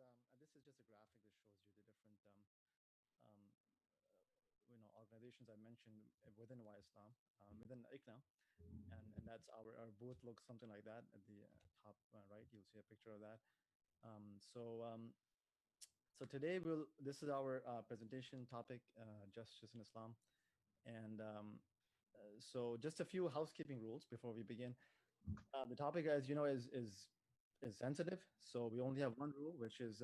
and this is just a graphic that shows you the different organizations I mentioned within Y Islam, within ICNA, and that's our booth looks something like that at the top right. You'll see a picture of that. Um, so um, so today this is our presentation topic, justice in Islam, and so just a few housekeeping rules before we begin. The topic, as you know, is sensitive, so we only have one rule, which is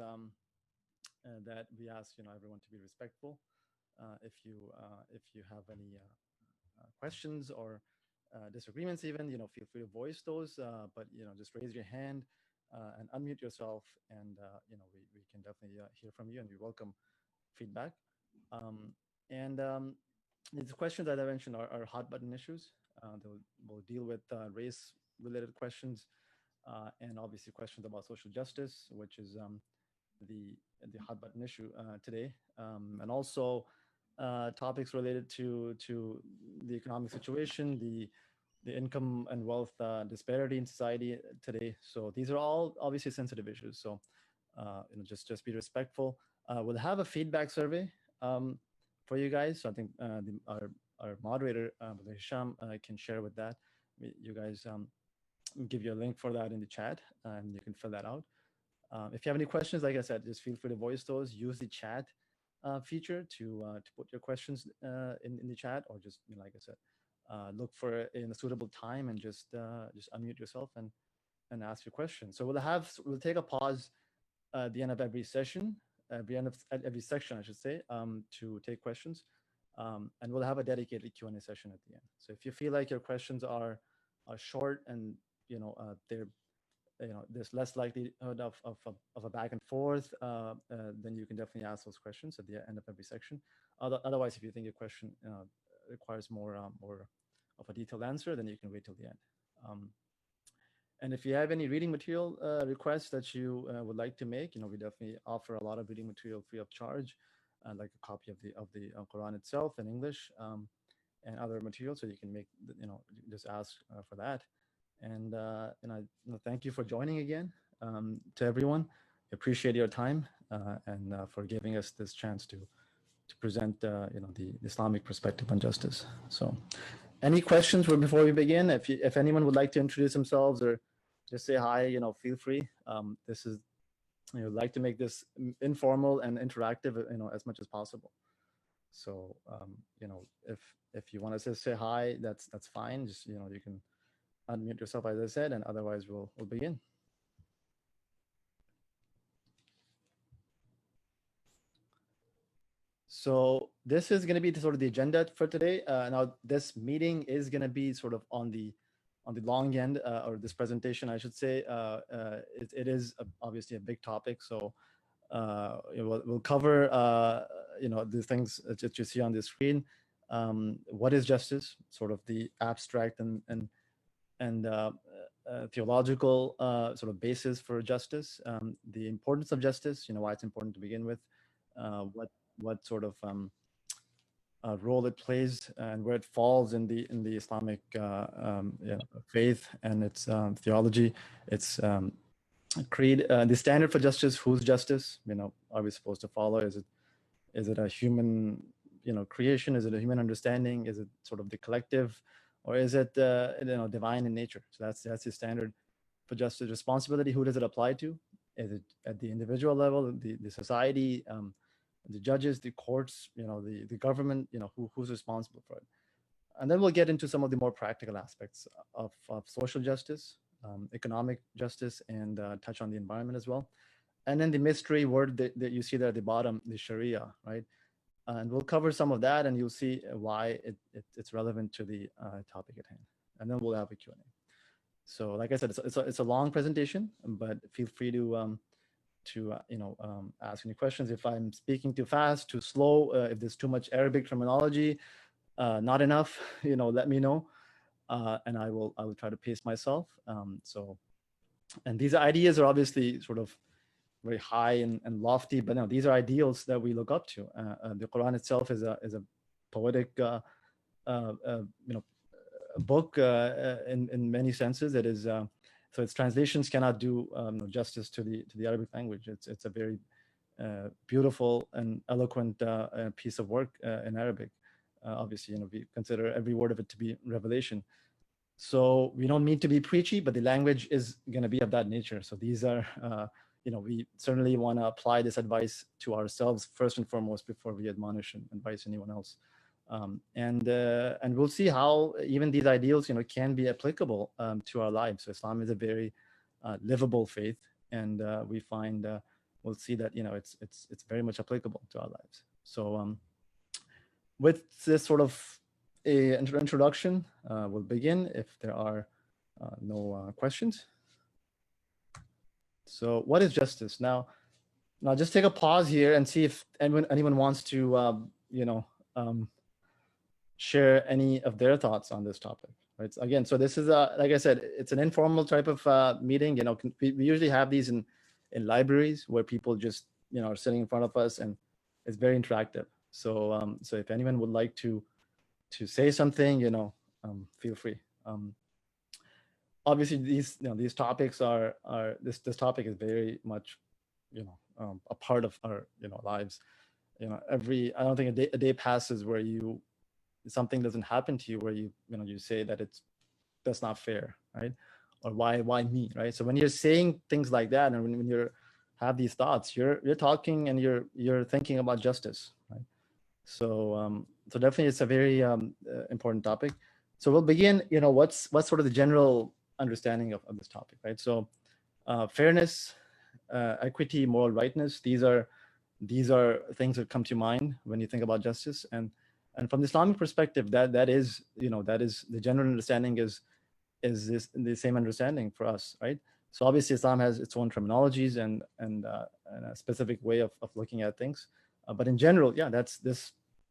that we ask everyone to be respectful. If you have any questions or disagreements, even feel free to voice those. But just raise your hand and unmute yourself, and we can definitely hear from you, and we welcome feedback. Um, and these questions that I mentioned are hot button issues. We'll deal with race related questions and obviously questions about social justice, which is the the hot button issue today, and also topics related to the economic situation, the income and wealth disparity in society today. So these are all obviously sensitive issues. So just be respectful. We'll have a feedback survey for you guys. So I think our moderator, Hisham, can share with that. You guys give you a link for that in the chat, and you can fill that out. If you have any questions, like I said, just feel free to voice those. Use the chat feature to put your questions in the chat, or just like I said, look for it in a suitable time and just unmute yourself and ask your question. So we'll take a pause at the end of every session, at every section, I should say, to take questions, and we'll have a dedicated Q&A session at the end. So if you feel like your questions are short and they're there's less likelihood of a back and forth, then you can definitely ask those questions at the end of every section. Otherwise, if you think your question requires more of a detailed answer, then you can wait till the end. And if you have any reading material requests that you would like to make, we definitely offer a lot of reading material free of charge, like a copy of the Quran itself in English, and other materials. So you can make, just ask for that. And thank you for joining again, to everyone. Appreciate your time and for giving us this chance to present the Islamic perspective on justice. So, any questions before we begin? If anyone would like to introduce themselves or just say hi, feel free. This is like to make this informal and interactive, as much as possible. So if you want to just say hi, that's fine. Just you can unmute yourself, as I said, and otherwise we'll begin. So this is going to be sort of the agenda for today. Now this meeting is going to be sort of on the long end, or this presentation, I should say. It is obviously a big topic, so we'll cover the things that you see on the screen. What is justice? Sort of the abstract and theological sort of basis for justice, the importance of justice, why it's important to begin with, what sort of role it plays and where it falls in the Islamic faith and its theology, its creed, the standard for justice. Whose justice, are we supposed to follow? Is it a human creation? Is it a human understanding? Is it sort of the collective, or is it divine in nature? So that's the standard for justice. Responsibility, who does it apply to? Is it at the individual level, the society, the judges, the courts, the government? Who's responsible for it? And then we'll get into some of the more practical aspects of social justice, economic justice, and touch on the environment as well. And then the mystery word that you see there at the bottom, the Sharia, right? And we'll cover some of that, and you'll see why it's relevant to the topic at hand. And then we'll have a Q&A. So like I said, it's a long presentation, but feel free to ask any questions. If I'm speaking too fast, too slow, if there's too much Arabic terminology, not enough, let me know, and I will try to pace myself. And these ideas are obviously sort of very high and lofty, but no, these are ideals that we look up to. The Quran itself is a poetic book in many senses. It is So its translations cannot do justice to the Arabic language. It's a very beautiful and eloquent piece of work in Arabic. Obviously, we consider every word of it to be revelation. So we don't mean to be preachy, but the language is going to be of that nature. So these are, we certainly want to apply this advice to ourselves first and foremost before we admonish and advise anyone else. And we'll see how even these ideals, can be applicable to our lives. So Islam is a very livable faith, and we find we'll see that it's very much applicable to our lives. So with this sort of a introduction, we'll begin if there are no questions. So what is justice? Now just take a pause here and see if anyone wants to share any of their thoughts on this topic. Right? Again, so this is like I said, it's an informal type of meeting. We usually have these in libraries where people just are sitting in front of us, and it's very interactive. So so if anyone would like to say something, feel free. Obviously, these topics are this topic is very much a part of our lives. I don't think a day passes where something doesn't happen to you where you say that that's not fair, right? Or why me, right? So when you're saying things like that, and when you have these thoughts, you're talking and you're thinking about justice, right? So so definitely it's a very important topic. So we'll begin. What's sort of the general understanding of this topic, right? So fairness, equity, moral rightness. These are things that come to mind when you think about justice. And from the Islamic perspective, that is the general understanding is the same understanding for us, right? So obviously Islam has its own terminologies and a specific way of looking at things, but in general, yeah,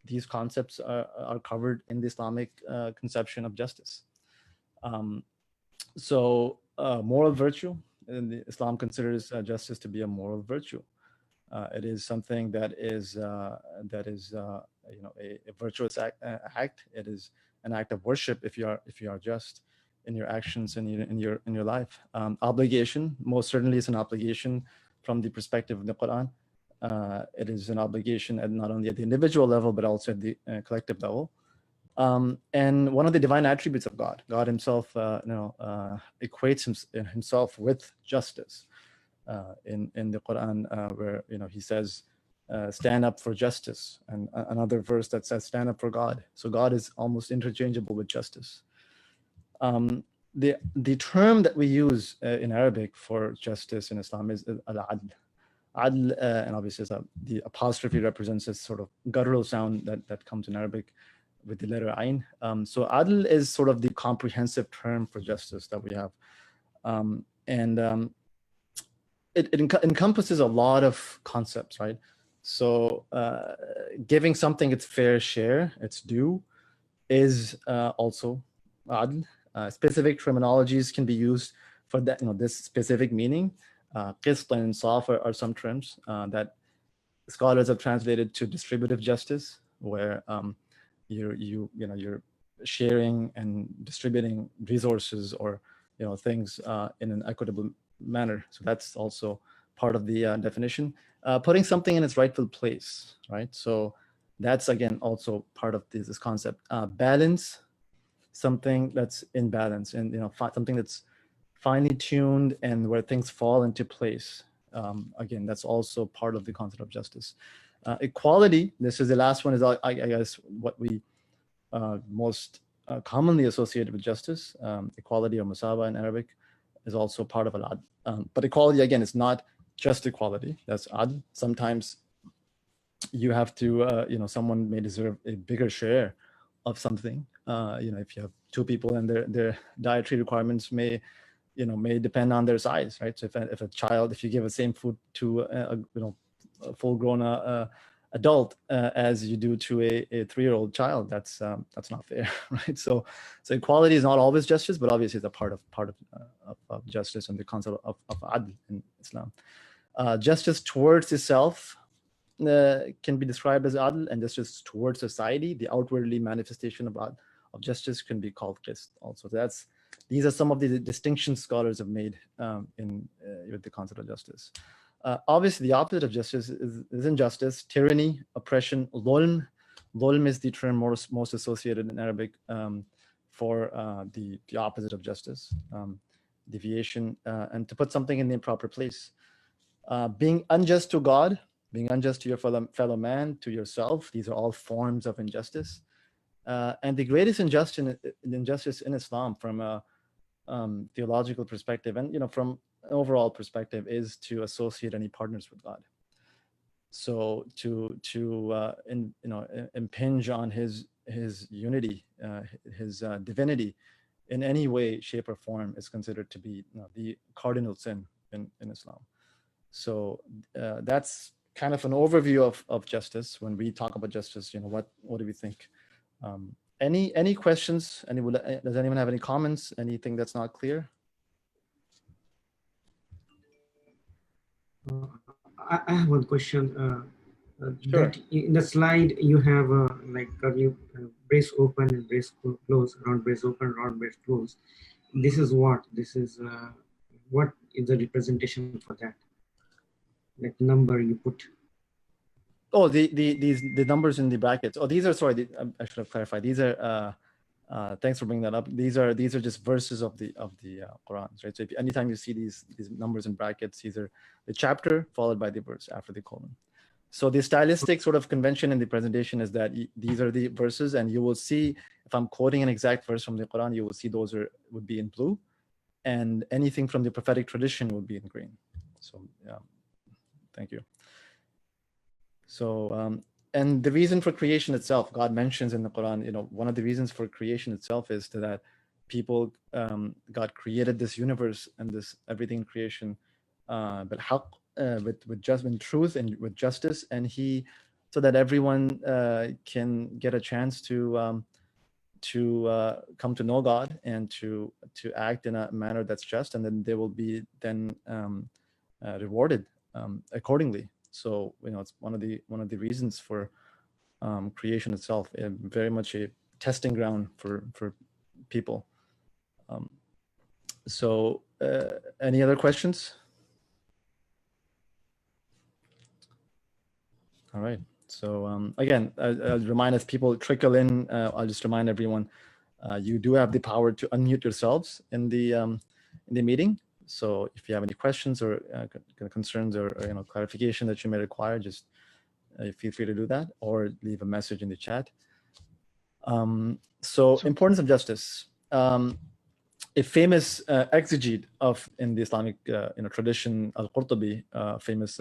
these concepts are covered in the Islamic conception of justice. So moral virtue, and Islam considers justice to be a moral virtue. It is something that is a virtuous act. It is an act of worship if you are just in your actions and in your life. Obligation, most certainly, is an obligation from the perspective of the Quran. It is an obligation not only at the individual level but also at the collective level. And one of the divine attributes of God himself equates himself with justice. In the Quran, where he says, stand up for justice, and another verse that says stand up for God. So God is almost interchangeable with justice. The term that we use in Arabic for justice in Islam is al-adl. Adl, and obviously the apostrophe represents this sort of guttural sound that comes in Arabic with the letter ayn. So adl is sort of the comprehensive term for justice that we have. It encompasses a lot of concepts, right? So giving something its fair share, its due, is also adl. Specific terminologies can be used for that, this specific meaning. Qist and insaf are some terms that scholars have translated to distributive justice, where you're sharing and distributing resources or things in an equitable manner. So that's also part of the definition. Putting something in its rightful place, right? So that's again also part of this concept. Balance, something that's in balance, and something that's finely tuned and where things fall into place. Again, that's also part of the concept of justice. Equality, this is the last one, is I guess what we most commonly associated with justice. Equality, or musawa in Arabic, is also part of al-adl. But equality, again, is not just equality. That's adl. Sometimes you have to, someone may deserve a bigger share of something. If you have two people and their dietary requirements may depend on their size, right? So if you give the same food to a full-grown adult as you do to a 3-year-old child, that's not fair, right? So equality is not always justice, but obviously it's a part of justice and the concept of adl in Islam. Justice towards itself can be described as adl, and justice towards society, the outwardly manifestation of justice, can be called qist also. That's These are some of the distinctions scholars have made with the concept of justice. Obviously, the opposite of justice is injustice, tyranny, oppression, dhulm. Dhulm is the term most associated in Arabic for the opposite of justice, deviation, and to put something in the improper place. Being unjust to God, being unjust to your fellow man, to yourself, these are all forms of injustice. And the greatest injustice in Islam from a theological perspective and from an overall perspective is to associate any partners with God. So to impinge on his unity, his divinity in any way, shape, or form is considered to be the cardinal sin in Islam. So that's kind of an overview of justice. When we talk about justice, what do we think? Any questions? Does anyone have any comments? Anything that's not clear? I have one question. Sure. That in the slide you have brace open and brace close, round brace open, round brace close. This is what? This is what is the representation for that? Like number you put. Oh, the numbers in the brackets. Oh, these are, sorry, I should have clarified. These are thanks for bringing that up. These are just verses of the Quran, right? So anytime you see these numbers in brackets, these are the chapter followed by the verse after the colon. So the stylistic sort of convention in the presentation is that these are the verses, and you will see, if I'm quoting an exact verse from the Quran, you will see those would be in blue, and anything from the prophetic tradition would be in green. So yeah, thank you. So and the reason for creation itself, God mentions in the Quran, one of the reasons for creation itself is that people, God created this universe and this everything in creation, but haqq, with truth and with justice, and so that everyone can get a chance to come to know God and to act in a manner that's just, and then they will be rewarded accordingly. So it's one of the reasons for creation itself, very much a testing ground for people. So any other questions? All right. So again, I'll remind, as people trickle in, I'll just remind everyone, you do have the power to unmute yourselves in the meeting. So if you have any questions or concerns or clarification that you may require, just feel free to do that, or leave a message in the chat. So importance of justice. A famous exegete in the Islamic tradition, Al-Qurtubi, famous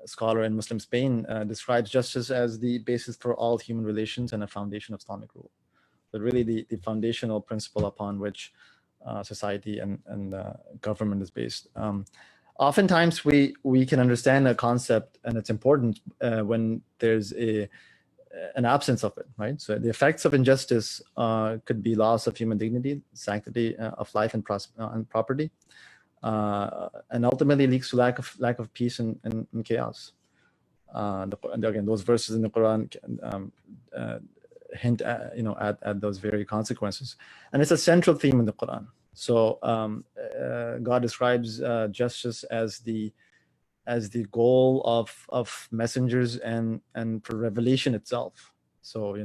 scholar in Muslim Spain, describes justice as the basis for all human relations and a foundation of Islamic rule. But really the foundational principle upon which society and government is based. Oftentimes we can understand a concept, and it's important when there's an absence of it, right? So the effects of injustice could be loss of human dignity, sanctity of life and property, and ultimately leads to lack of peace and chaos. Again, those verses in the Quran hint at those very consequences, and it's a central theme in the Quran. So God describes justice as the goal of messengers and for revelation itself. So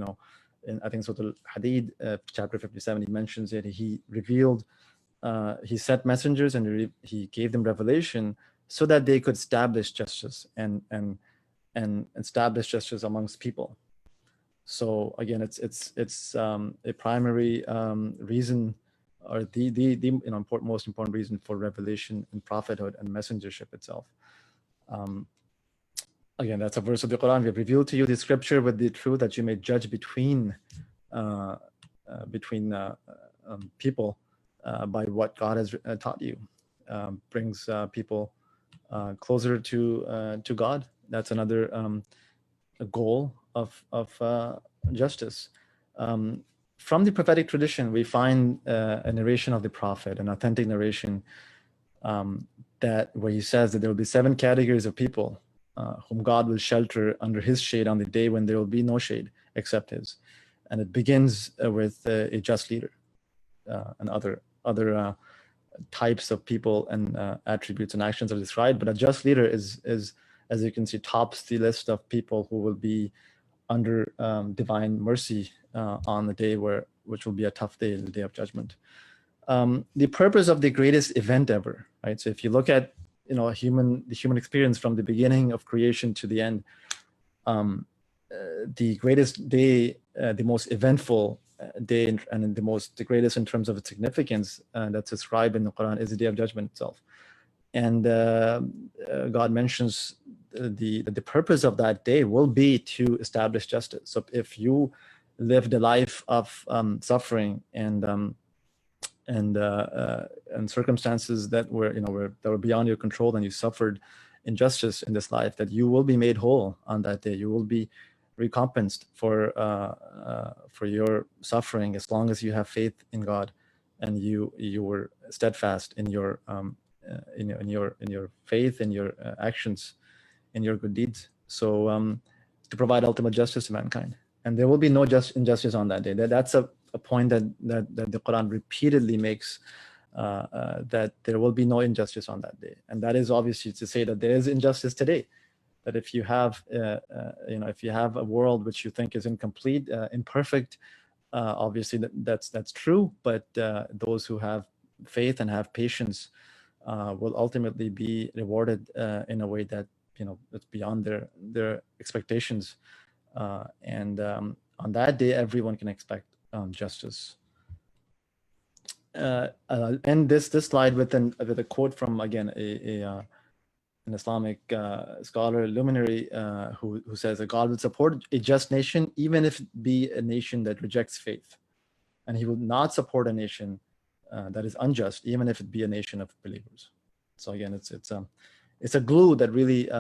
I think Surah Al-Hadid, chapter 57, he mentions it. He revealed, he sent messengers and he gave them revelation so that they could establish justice and establish justice amongst people. So again, it's a primary reason, or the most important reason for revelation and prophethood and messengership itself. Again, that's a verse of the Quran. We have revealed to you the scripture with the truth, that you may judge between people by what God has taught you. Brings people closer to God. That's another goal of justice. From the prophetic tradition, we find a narration of the Prophet, an authentic narration, where he says that there will be 7 categories of people whom God will shelter under his shade on the day when there will be no shade except his. And it begins with a just leader. and other types of people and attributes and actions are described. But a just leader is, as you can see, tops the list of people who will be under divine mercy on the day which will be a tough day, the day of judgment. The purpose of the greatest event ever, right? So if you look at the human experience from the beginning of creation to the end, the greatest day, the most eventful day, and the greatest in terms of its significance that's described in the Quran is the day of judgment itself. And God mentions the purpose of that day will be to establish justice. So if you lived a life of suffering and circumstances that were beyond your control, and you suffered injustice in this life, that you will be made whole on that day. You will be recompensed for your suffering as long as you have faith in God and you were steadfast in your faith, in your actions, in your good deeds. So to provide ultimate justice to mankind, and there will be no injustice on that day. That's a point that the Quran repeatedly makes, that there will be no injustice on that day, and that is obviously to say that there is injustice today. That if you have if you have a world which you think is incomplete, imperfect, obviously that's true. But those who have faith and have patience will ultimately be rewarded in a way that it's beyond their expectations, and on that day everyone can expect justice. I'll end this slide with a quote from, again, an Islamic scholar, luminary, who says that God will support a just nation even if it be a nation that rejects faith, and he will not support a nation that is unjust even if it be a nation of believers. So again, it's a glue that really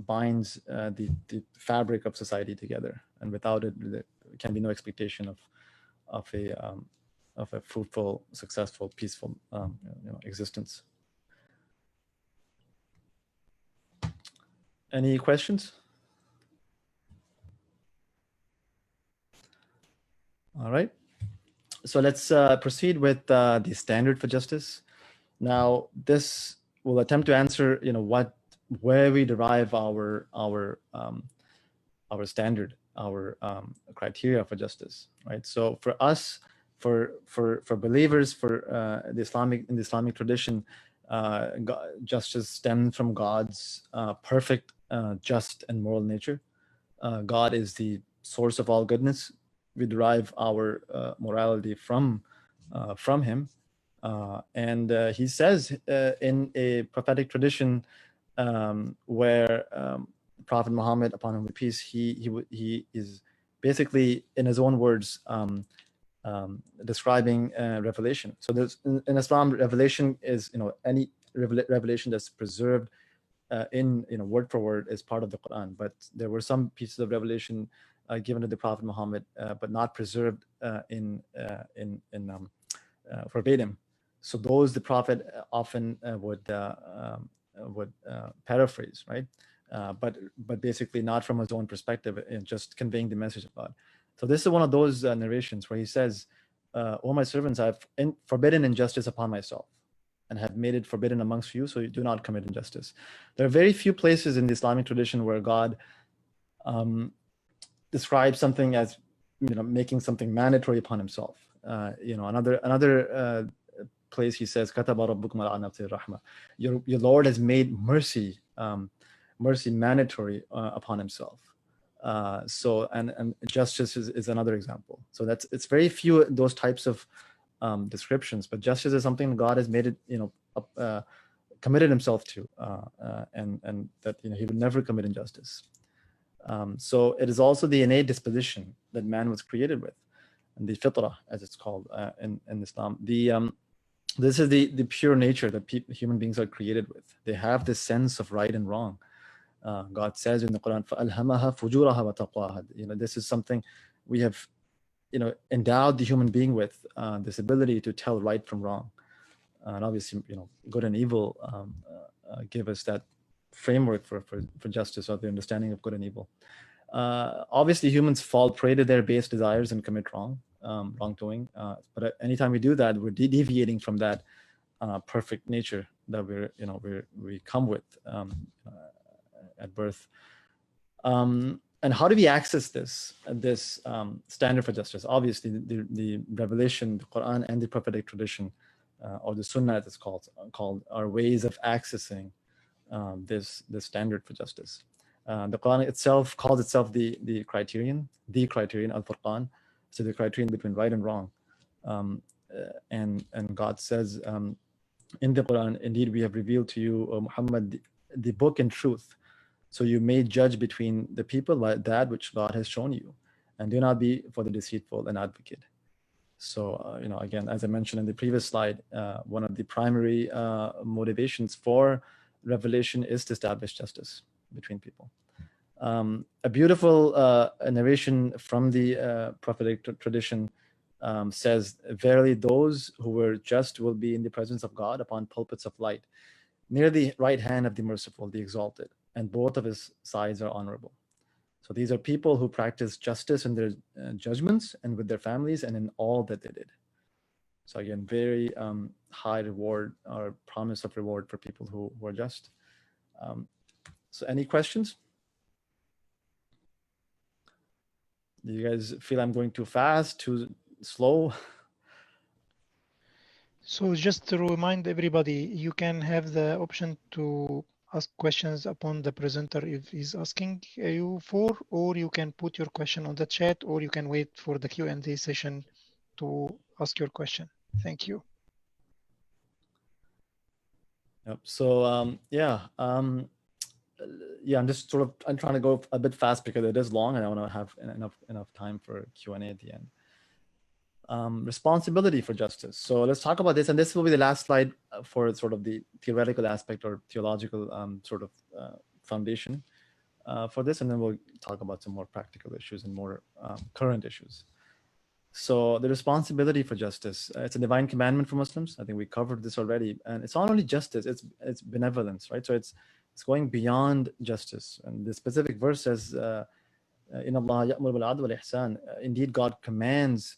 binds the fabric of society together, and without it there can be no expectation of a fruitful, successful, peaceful existence. Any questions? All right. So let's proceed with the standard for justice. Now, this will attempt to answer, where we derive our standard, our criteria for justice, right? So for us, for believers, for in the Islamic tradition, justice stems from God's perfect, just, and moral nature. God is the source of all goodness. We derive our morality from Him, and He says in a prophetic tradition where Prophet Muhammad, upon whom be peace, he is basically, in his own words, describing revelation. So there's in Islam, revelation is any revelation that's preserved in word for word is part of the Quran. But there were some pieces of revelation given to the Prophet Muhammad, but not preserved in verbatim. So those the Prophet often would paraphrase, right? But basically not from his own perspective, just conveying the message of God. So this is one of those narrations where he says, "O my servants, I have forbidden injustice upon myself, and have made it forbidden amongst you, so you do not commit injustice." There are very few places in the Islamic tradition where God describes something as making something mandatory upon himself. Another place he says, "Kataba rabbukum ala nafsihi rahma." Your Lord has made mercy mandatory upon himself. So and justice is another example. So it's very few those types of descriptions, but justice is something God has made it committed himself to, and that he would never commit injustice. So it is also the innate disposition that man was created with, and the fitrah, as it's called in Islam. This is the pure nature that human beings are created with. They have this sense of right and wrong. God says in the Quran, فَأَلْهَمَهَا فُجُورَهَا وَتَقْوَاهَا. This is something we have endowed the human being with, this ability to tell right from wrong. And obviously, good and evil give us that framework for justice, or the understanding of good and evil. Obviously, humans fall prey to their base desires and commit wrong. wrongdoing. But anytime we do that, we're deviating from that perfect nature that we come with at birth. And how do we access this standard for justice? Obviously, the revelation, the Quran, and the prophetic tradition, or the Sunnah, as it's called, are ways of accessing this standard for justice. The Quran itself calls itself the criterion, al-Furqan, so the criterion between right and wrong. And God says in the Quran, indeed, we have revealed to you, O Muhammad, the book and truth. So you may judge between the people by that which God has shown you, and do not be for the deceitful an advocate. So, again, as I mentioned in the previous slide, one of the primary motivations for revelation is to establish justice between people. A beautiful narration from the prophetic tradition says, verily those who were just will be in the presence of God upon pulpits of light, near the right hand of the merciful, the exalted, and both of his sides are honorable. So these are people who practice justice in their judgments and with their families and in all that they did. So again, very high reward or promise of reward for people who are just. So any questions? Do you guys feel I'm going too fast, too slow? So just to remind everybody, you can have the option to ask questions upon the presenter if he's asking you for, or you can put your question on the chat, or you can wait for the Q&A session to ask your question. Thank you. Yep. So I'm just I'm trying to go a bit fast because it is long and I want to have enough time for Q&A at the end. Responsibility for justice. So let's talk about this, and this will be the last slide for sort of the theoretical aspect or theological foundation for this, and then we'll talk about some more practical issues and more current issues. So the responsibility for justice, it's a divine commandment for Muslims. I think we covered this already, and it's not only justice, it's benevolence, right? So it's going beyond justice, and the specific verse says, "Inna Allah ya'muru bil 'adl wal ihsan." Indeed, God commands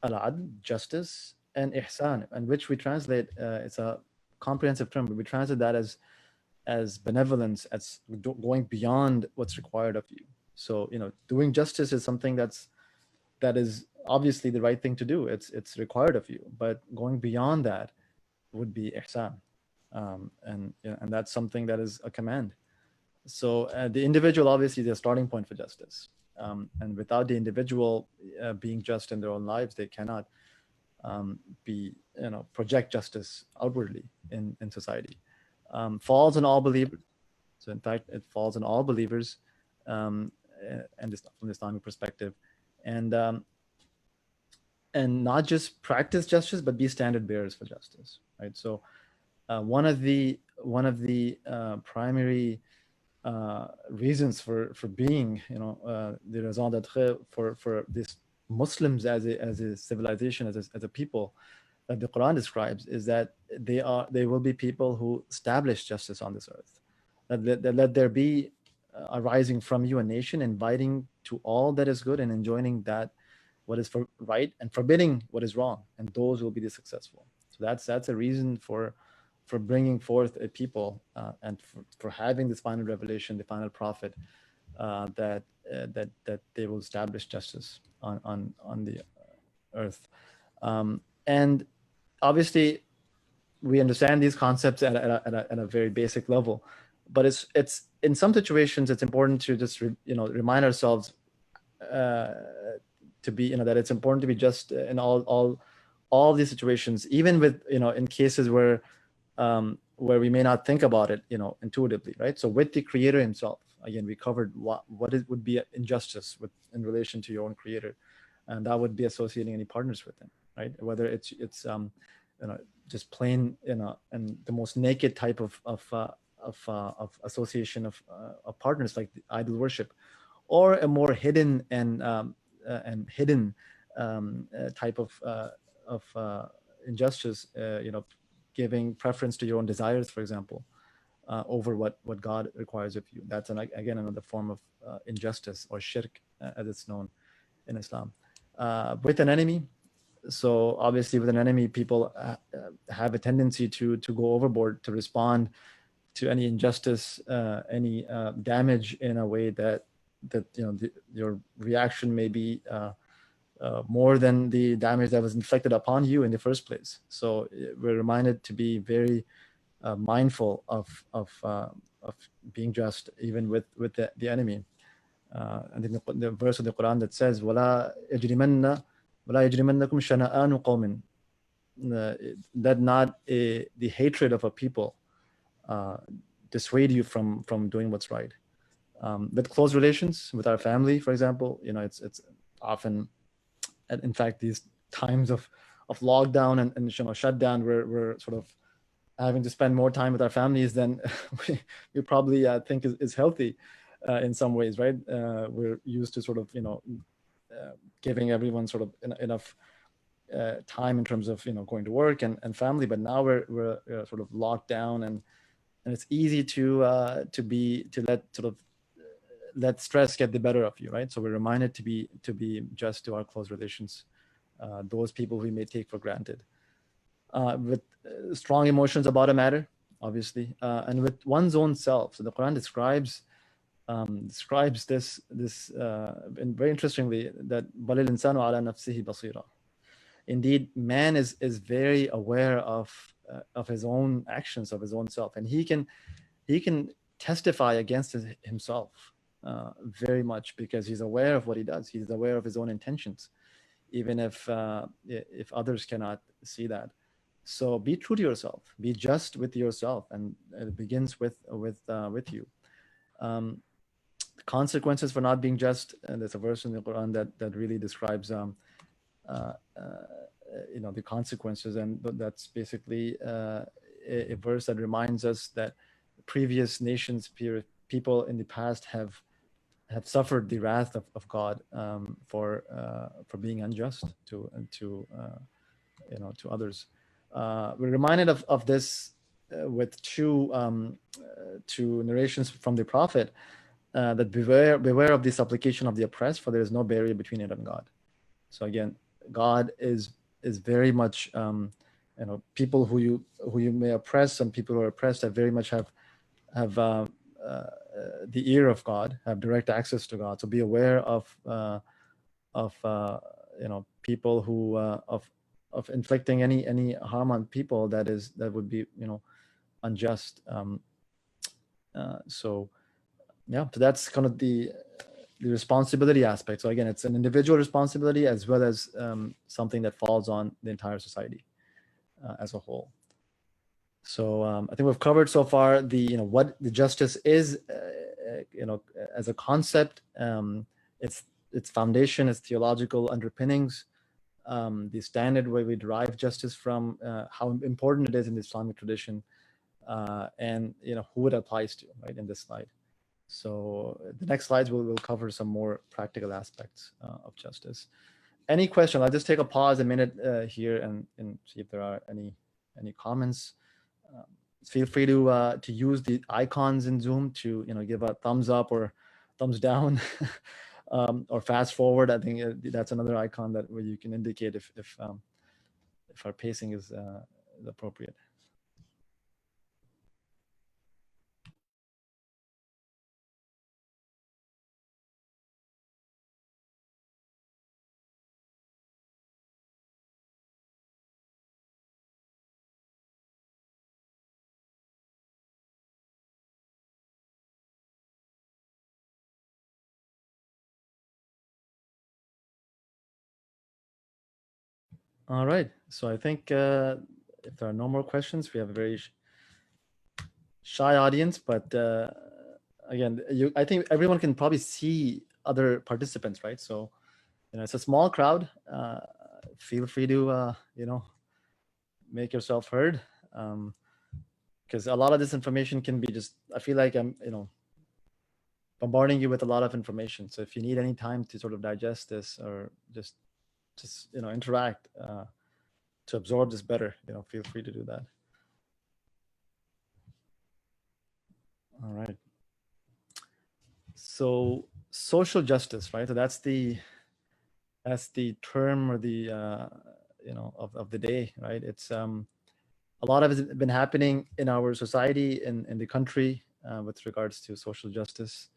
al-'adl, justice, and ihsan, and which we translate, it's a comprehensive term, but we translate that as benevolence, as going beyond what's required of you. So, doing justice is something that is obviously the right thing to do. It's required of you, but going beyond that would be ihsan, and that's something that is a command. So the individual obviously is the starting point for justice. And without the individual being just in their own lives, they cannot project justice outwardly in society. Falls on all believers. So in fact, it falls on all believers, and from the Islamic perspective, and not just practice justice, but be standard bearers for justice, right? So one of the primary reasons for being, the raison d'être for this Muslims as a civilization, as a people that the Quran describes, is that they will be people who establish justice on this earth. That let there be arising from you a nation inviting to all that is good and enjoining that what is right and forbidding what is wrong, and those will be the successful. So that's a reason for bringing forth a people and for having this final revelation, the final prophet, that they will establish justice on the earth. And obviously, we understand these concepts at a very basic level, but it's in some situations it's important to just remind ourselves to be that it's important to be just in all these situations, even with in cases where we may not think about it intuitively, right? So with the Creator Himself, again, we covered what would be injustice in relation to your own Creator, and that would be associating any partners with Him, right? Whether it's just plain and the most naked type of association of partners, like the idol worship, or a more hidden and hidden type of injustice, giving preference to your own desires, for example, over what God requires of you. That's again another form of injustice, or shirk, as it's known in Islam. with an enemy. So obviously with an enemy, people have a tendency to go overboard, to respond to any injustice, any damage in a way that your reaction may be more than the damage that was inflicted upon you in the first place. So we're reminded to be very mindful of being just even with the enemy. And in the verse of the Quran that says, وَلَا يَجْرِمَنَّكُمْ شَنَآنُ قَوْمٍ, that not the hatred of a people dissuade you from doing what's right. With close relations, with our family, for example, it's often, in fact, these times of lockdown and shutdown, we're sort of having to spend more time with our families than we probably think is healthy in some ways, right? We're used to sort of giving everyone sort of enough time in terms of going to work and family, but now we're sort of locked down, and it's easy to let stress get the better of you, right? So we're reminded to be just to our close relations, those people we may take for granted, with strong emotions about a matter, obviously, and with one's own self. So the Quran describes this and very interestingly, that بَلِ الْإِنسَانُ عَلَى نَفْسِهِ بَصِيرًا. Indeed, man is very aware of his own actions, of his own self, and he can testify against himself very much, because he's aware of what he does. He's aware of his own intentions, even if others cannot see that. So be true to yourself, be just with yourself, and it begins with you. Consequences for not being just, and there's a verse in the Quran that really describes the consequences, and that's basically a verse that reminds us that previous nations, people in the past have suffered the wrath of God for being unjust to others. We're reminded of this with two narrations from the Prophet, that beware of the supplication of the oppressed, for there is no barrier between it and God. So again, God is very much people who you may oppress, and people who are oppressed very much have the ear of God, have direct access to God. So be aware of people who of inflicting any harm on people that would be unjust. So that's kind of the responsibility aspect. So again, it's an individual responsibility as well as something that falls on the entire society as a whole. So I think we've covered so far what the justice is, as a concept, its foundation, its theological underpinnings, the standard way we derive justice from, how important it is in the Islamic tradition, and who it applies to, right, in this slide. So the next slides will cover some more practical aspects of justice. Any question? I'll just take a pause a minute here and see if there are any comments. Feel free to use the icons in Zoom to give a thumbs up or thumbs down, or fast forward. I think that's another icon where you can indicate if our pacing is appropriate. All right. So I think if there are no more questions, we have a very shy audience, but again, I think everyone can probably see other participants, right? So it's a small crowd. Feel free to make yourself heard, because a lot of this information can be just, I feel like I'm bombarding you with a lot of information. So if you need any time to sort of digest this, or just interact to absorb this better, feel free to do that. All right. So social justice, right? So that's the term or the of the day, right? It's a lot of it's been happening in our society, in the country, with regards to social justice,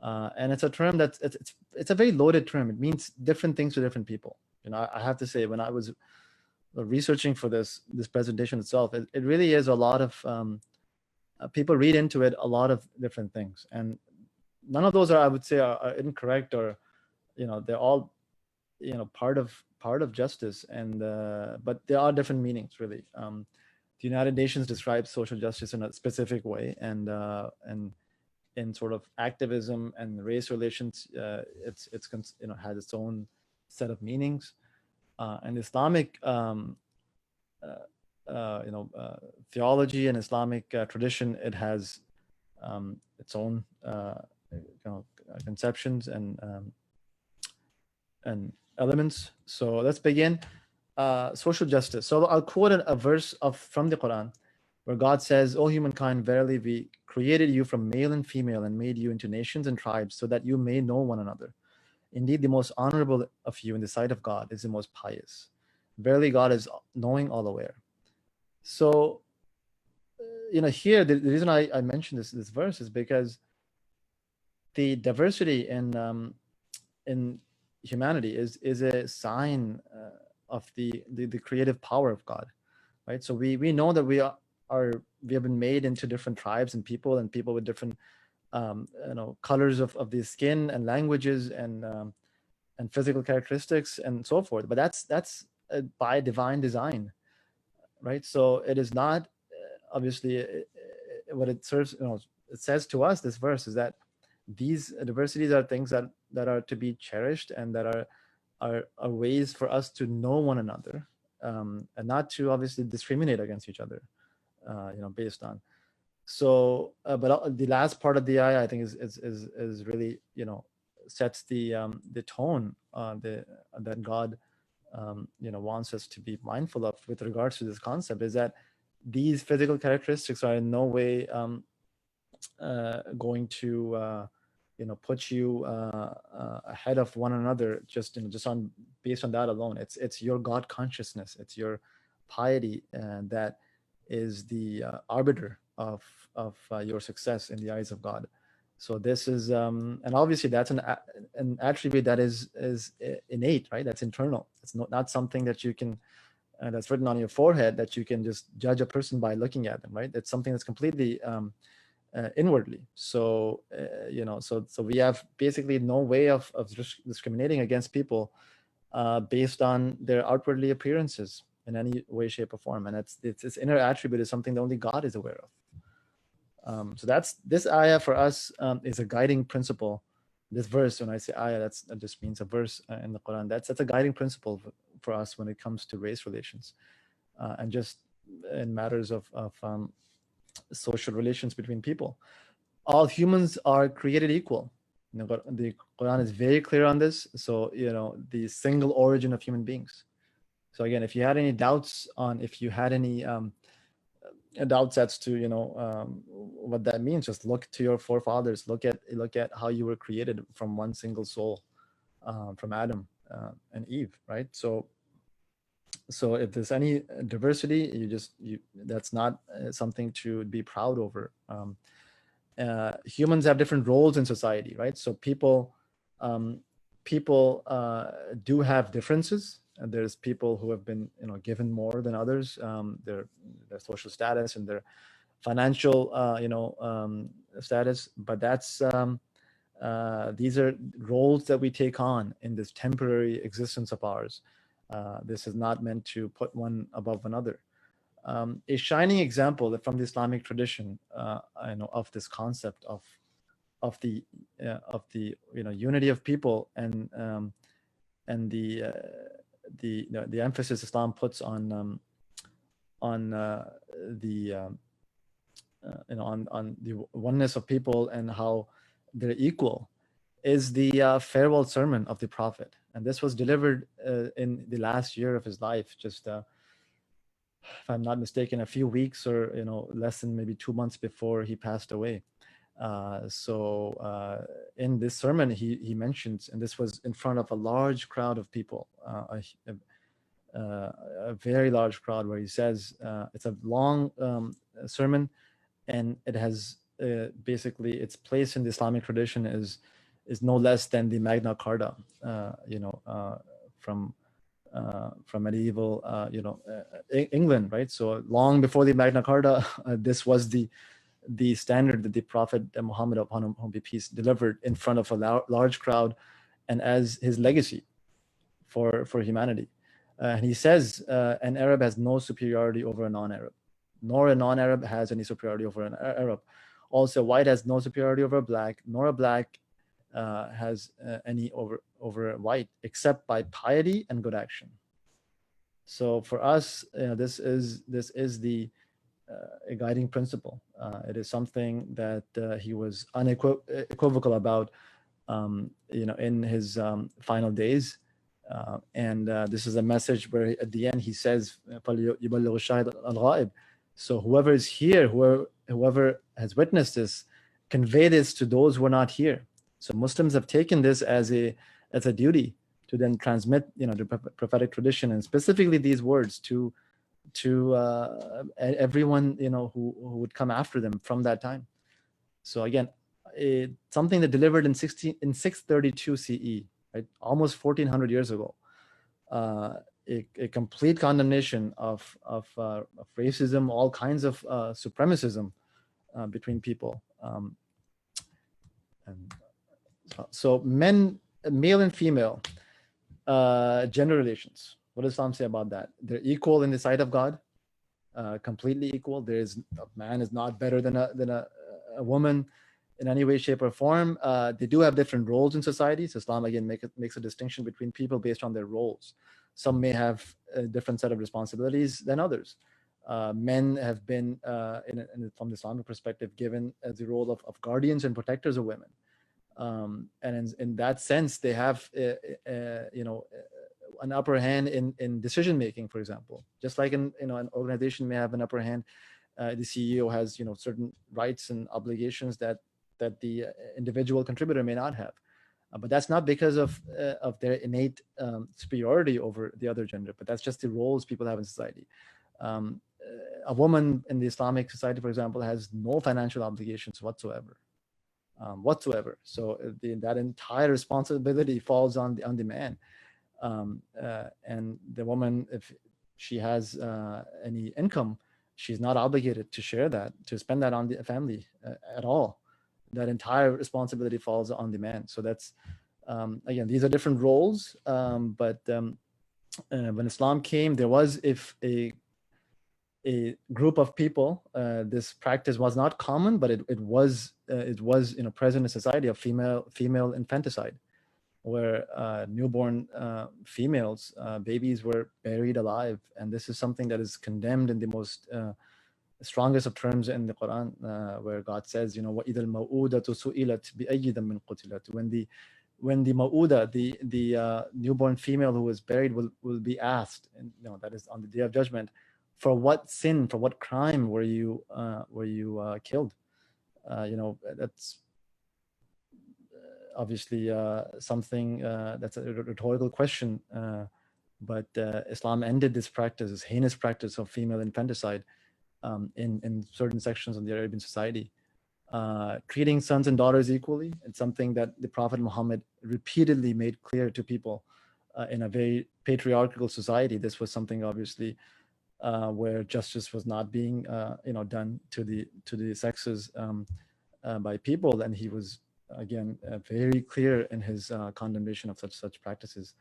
and it's a term that's it's a very loaded term. It means different things to different people. I have to say, when I was researching for this presentation itself, it really is a lot of people read into it a lot of different things, and none of those are, I would say, are incorrect, or they're all part of justice, and but there are different meanings, really. The United Nations describes social justice in a specific way, and in sort of activism and race relations, it's has its own set of meanings, and Islamic theology and Islamic tradition, it has its own conceptions and elements. So let's begin. Social justice. So I'll quote a verse from the Quran, where God says, "O humankind, verily we created you from male and female and made you into nations and tribes so that you may know one another. Indeed, the most honorable of you in the sight of God is the most pious. Verily, God is knowing, all aware." So, here, the reason I mentioned this verse is because the diversity in humanity is a sign of the creative power of God, right? So we know that we have been made into different tribes and people with different colors of the skin and languages and physical characteristics and so forth. But that's by divine design, right? So it is not obviously what it serves. It says to us, this verse, is that these diversities are things that are to be cherished, and that are ways for us to know one another, and not to obviously discriminate against each other, based on. So, but the last part of the ayah, I think, is really sets the tone that God wants us to be mindful of with regards to this concept, is that these physical characteristics are in no way going to put you ahead of one another just based on that alone. It's your God consciousness, it's your piety, and that is the arbiter of your success in the eyes of God. So this is and obviously that's an attribute that is innate, right? That's internal. It's not something that you can that's written on your forehead, that you can just judge a person by looking at them, right? It's something that's completely inwardly. So so we have basically no way of discriminating against people based on their outwardly appearances in any way, shape, or form. And its inner attribute is something that only God is aware of. So that's this ayah for us is a guiding principle. This verse, when I say ayah, that just means a verse in the Quran. That's a guiding principle for us when it comes to race relations, and just in matters of social relations between people. All humans are created equal. The Quran is very clear on this. So the single origin of human beings. So again, if you had any doubts on, if you had any doubts as to what that means, just look to your forefathers. Look at how you were created from one single soul, from Adam and Eve, right? So if there's any diversity, that's not something to be proud over. Humans have different roles in society, right? So people do have differences. And there's people who have been given more than others, their social status and their financial status. But that's these are roles that we take on in this temporary existence of ours. This is not meant to put one above another. A shining example from the Islamic tradition, of this concept of the unity of people, and the emphasis Islam puts on the oneness of people and how they're equal, is the farewell sermon of the Prophet. And this was delivered in the last year of his life, just if I'm not mistaken, a few weeks or less than maybe 2 months before he passed away. In this sermon, he mentions, and this was in front of a large crowd of people, a very large crowd, where he says, it's a long sermon, and it has basically its place in the Islamic tradition is no less than the Magna Carta, from medieval, England, right? So long before the Magna Carta, this was the standard that the Prophet Muhammad, upon whom be peace, delivered in front of a large crowd, and as his legacy for humanity. And he says, an Arab has no superiority over a non-Arab, nor a non-Arab has any superiority over an Arab. Also, a white has no superiority over a black, nor a black has any over a white, except by piety and good action. So for us, this is the a guiding principle. It is something that he was unequivocal about, in his final days. And this is a message where at the end he says, so whoever is here, whoever has witnessed this, convey this to those who are not here. So Muslims have taken this as a duty to then transmit, the prophetic tradition, and specifically these words to everyone, who would come after them from that time. So again, something that delivered in 632 CE, right, almost 1400 years ago, a complete condemnation of racism, all kinds of supremacism between people. So male and female gender relations. What does Islam say about that? They're equal in the sight of God, completely equal. A man is not better than a woman in any way, shape, or form. They do have different roles in society. So Islam again makes a distinction between people based on their roles. Some may have a different set of responsibilities than others. Men have been, from the Islamic perspective, given as the role of guardians and protectors of women. And in that sense, they have, an upper hand in decision making, for example. Just like an organization may have an upper hand, the CEO has certain rights and obligations that the individual contributor may not have. But that's not because of their innate superiority over the other gender, but that's just the roles people have in society. A woman in the Islamic society, for example, has no financial obligations whatsoever. So that entire responsibility falls on the man. And the woman, if she has any income, she's not obligated to share that, to spend that on the family at all. That entire responsibility falls on the man. So that's, again, these are different roles. But when Islam came, there was a group of people. This practice was not common, but it was present in society, of female infanticide, where newborn females, babies, were buried alive. And this is something that is condemned in the most strongest of terms in the Quran, where God says, وَإِذَا الْمَوْءُودَةُ سُئِلَتْ بِأَيِّ ذَنبٍ قُتِلَتْ. When the ma'uda, the newborn female who was buried, will be asked, and that is on the Day of Judgment, for what sin, for what crime were you killed? That's obviously something that's a rhetorical question, but Islam ended this practice, this heinous practice of female infanticide, in certain sections of the Arabian society. Treating sons and daughters equally, it's something that the Prophet Muhammad repeatedly made clear to people in a very patriarchal society. This was something, obviously, where justice was not being done to the sexes by people, and he was again very clear in his condemnation of such practices.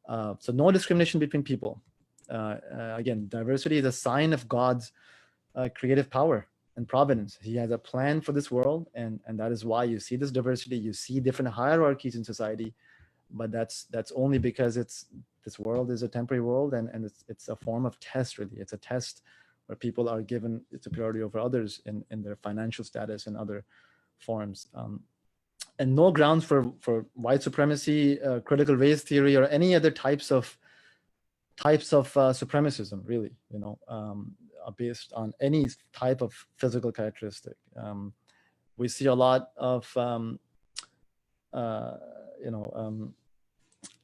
So no discrimination between people. Again, diversity is a sign of God's creative power and providence. He has a plan for this world, and that is why you see this diversity. You see different hierarchies in society, but that's only because this world is a temporary world, and it's a form of test, really. It's a test where people are given superiority over others in their financial status and other forms. And no grounds for white supremacy, critical race theory, or any other types of supremacism, really, based on any type of physical characteristic. We see a lot of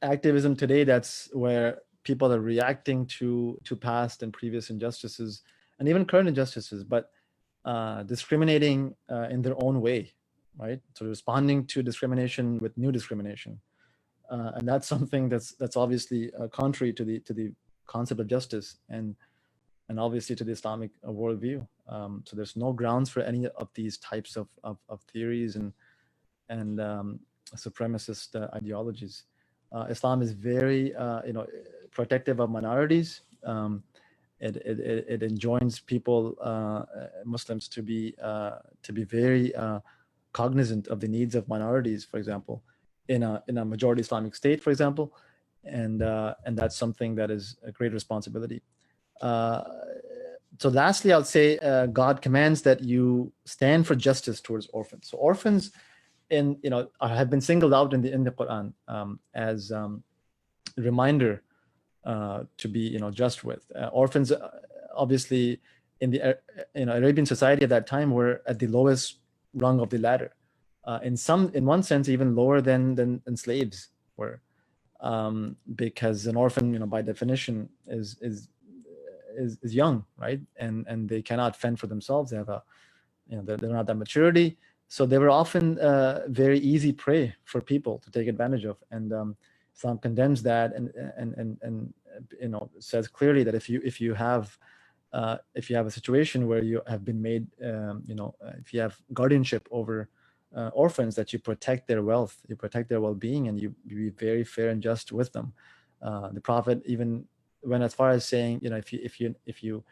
activism today that's where people are reacting to past and previous injustices and even current injustices, but discriminating in their own way, right? So responding to discrimination with new discrimination, and that's something that's obviously contrary to the concept of justice and obviously to the Islamic worldview. So there's no grounds for any of these types of theories and supremacist ideologies. Islam is very protective of minorities. It enjoins people, Muslims, to be very cognizant of the needs of minorities, for example, in a majority Islamic state, for example, and that's something that is a great responsibility. So lastly, I'll say God commands that you stand for justice towards orphans. So orphans have been singled out in the Quran as a reminder to be just with. Orphans obviously in the Arabian society at that time were at the lowest rung of the ladder. In one sense even lower than slaves were, because an orphan by definition is young, right? And they cannot fend for themselves. They have they're not that maturity. So they were often very easy prey for people to take advantage of, and Islam condemns that, and says clearly that if you have a situation where you have been made, if you have guardianship over orphans, that you protect their wealth, you protect their well-being, and you be very fair and just with them. The Prophet even went as far as saying, if you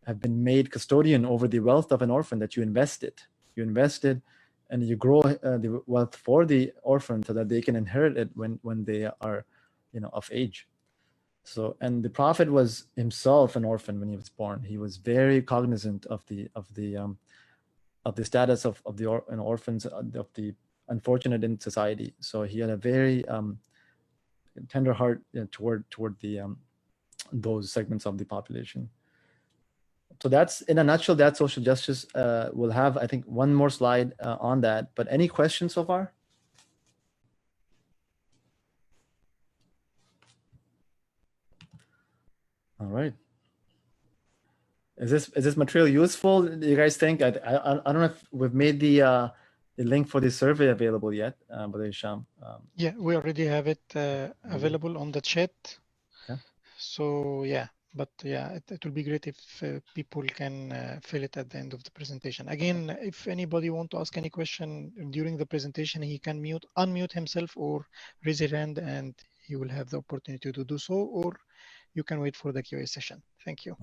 have been made custodian over the wealth of an orphan, that you invested, and you grow the wealth for the orphan so that they can inherit it when they are, of age. So, and the Prophet was himself an orphan when he was born. He was very cognizant of the status of the orphans, of the unfortunate in society. So he had a very tender heart toward the those segments of the population. So that's, in a nutshell, that's social justice. We'll have, I think, one more slide on that. But any questions so far? All right. Is this material useful? Do you guys think? I don't know if we've made the link for the survey available yet, but Hisham. Yeah, we already have it available on the chat. Okay. So yeah, but yeah, it will be great if people can fill it at the end of the presentation. Again, if anybody want to ask any question during the presentation, he can unmute himself or raise his hand, and he will have the opportunity to do so, or you can wait for the QA session. Thank you.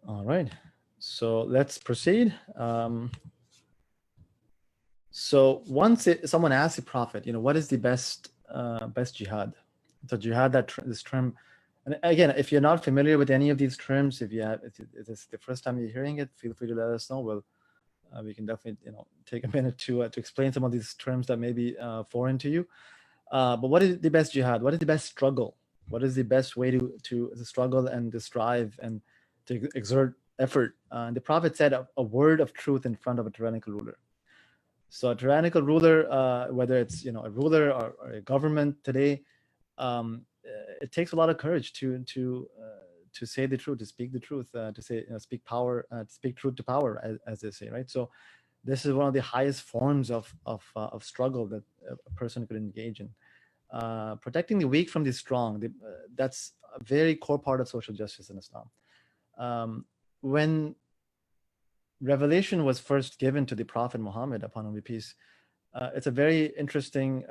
All right, so let's proceed. So once someone asks the Prophet, what is the best jihad? So jihad, this term, and again, if you're not familiar with any of these terms, if it's the first time you're hearing it, feel free to let us know. We can definitely take a minute to explain some of these terms that may be foreign to you. But what is the best jihad? What is the best struggle? What is the best way to struggle and to strive and to exert effort? The Prophet said a word of truth in front of a tyrannical ruler. So a tyrannical ruler, whether it's a ruler or a government today, it takes a lot of courage to say the truth, to speak the truth, to say speak power, to speak truth to power, as they say, right? So this is one of the highest forms of struggle that a person could engage in. Protecting the weak from the strong, that's a very core part of social justice in Islam. When revelation was first given to the Prophet Muhammad, upon whom be peace, it's a very interesting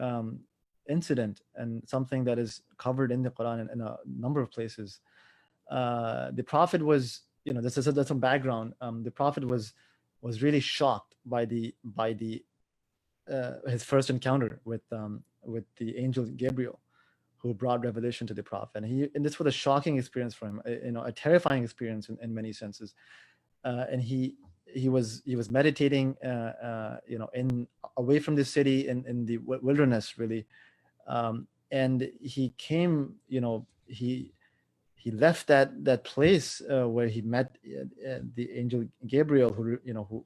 incident and something that is covered in the Quran in a number of places. The Prophet was, that's some background. The Prophet was really shocked by his first encounter with the angel Gabriel, who brought revelation to the Prophet, and this was a shocking experience for him, a terrifying experience in many senses. And he was meditating, away from the city in the wilderness, really, and he came, he left that place where he met the angel Gabriel, who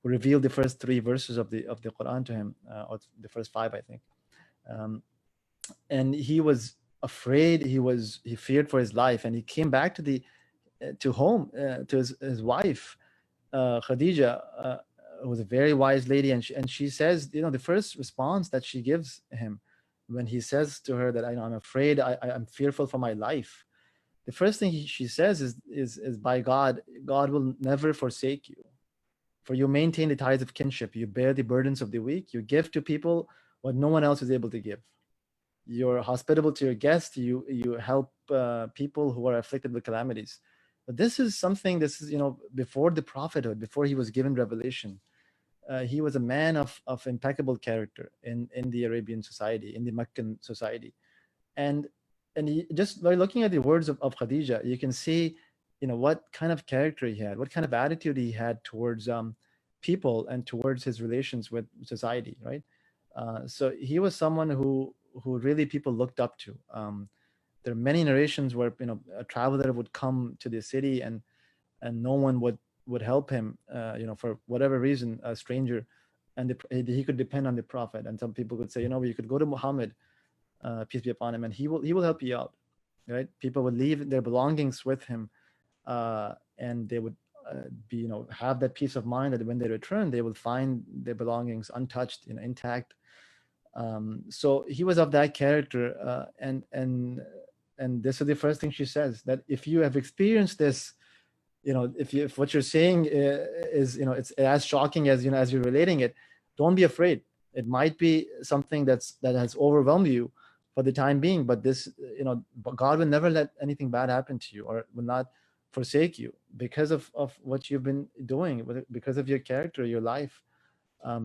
revealed the first 3 verses of the Quran to him, or the first 5, I think. And he was afraid. He feared for his life, and he came back to home, to his wife, Khadija, who was a very wise lady, and she says, the first response that she gives him when he says to her that I'm afraid, I'm fearful for my life. The first thing she says is by God will never forsake you, for you maintain the ties of kinship, you bear the burdens of the weak, you give to people what no one else is able to give. You're hospitable to your guests. You help people who are afflicted with calamities. But this is before the prophethood, before he was given revelation. He was a man of impeccable character in the Arabian society, in the Meccan society. And he, just by looking at the words of Khadija, you can see, what kind of character he had, what kind of attitude he had towards people and towards his relations with society, right? So he was someone who really people looked up to. There are many narrations where a traveler would come to the city and no one would help him, for whatever reason, a stranger, and he could depend on the Prophet. And some people would say, you could go to Muhammad, peace be upon him, and he will help you out, right? People would leave their belongings with him, and they would have that peace of mind that when they return, they will find their belongings untouched, intact. So he was of that character, and this is the first thing she says, that if you have experienced this, if what you're saying is it's as shocking as as you're relating it, don't be afraid. It might be something that has overwhelmed you for the time being, but this, God will never let anything bad happen to you, or will not forsake you because of what you've been doing, because of your character, your life.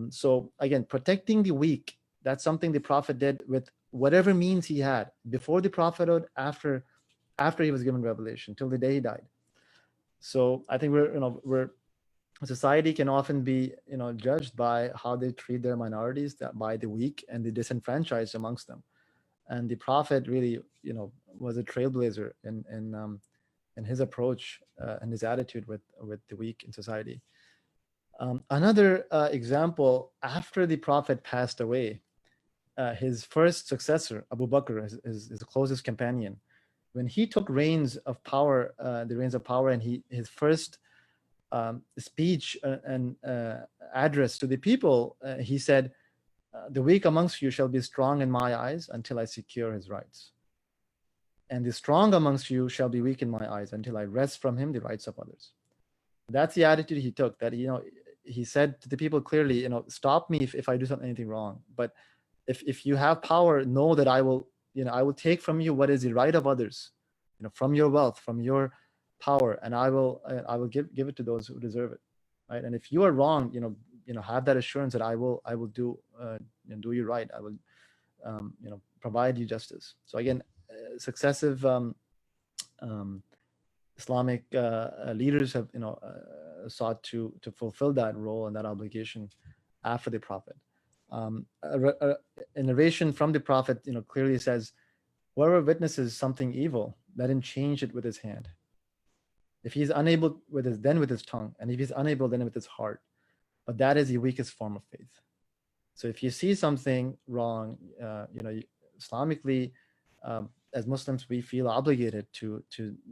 So again, protecting the weak, that's something the Prophet did with whatever means he had, before the prophethood, after he was given revelation, till the day he died. So I think society can often be judged by how they treat their minorities, by the weak and the disenfranchised amongst them. And the Prophet really was a trailblazer in his approach and his attitude with the weak in society. Another example, after the Prophet passed away, his first successor, Abu Bakr, his closest companion, when he took reins of power, and his first speech and address to the people, he said, the weak amongst you shall be strong in my eyes until I secure his rights. And the strong amongst you shall be weak in my eyes until I wrest from him the rights of others. That's the attitude he took, that, he said to the people clearly, stop me if I do anything wrong. But if you have power, know that I will take from you what is the right of others, from your wealth, from your power, and I will give it to those who deserve it, right? And if you are wrong, have that assurance that I will do you right. I will provide you justice. So again, successive Islamic leaders have sought to fulfill that role and that obligation after the Prophet. A narration from the Prophet clearly says, whoever witnesses something evil, let him change it with his hand. If he's unable, then with his tongue, and if he's unable, then with his heart. But that is the weakest form of faith. So if you see something wrong, Islamically, as Muslims, we feel obligated to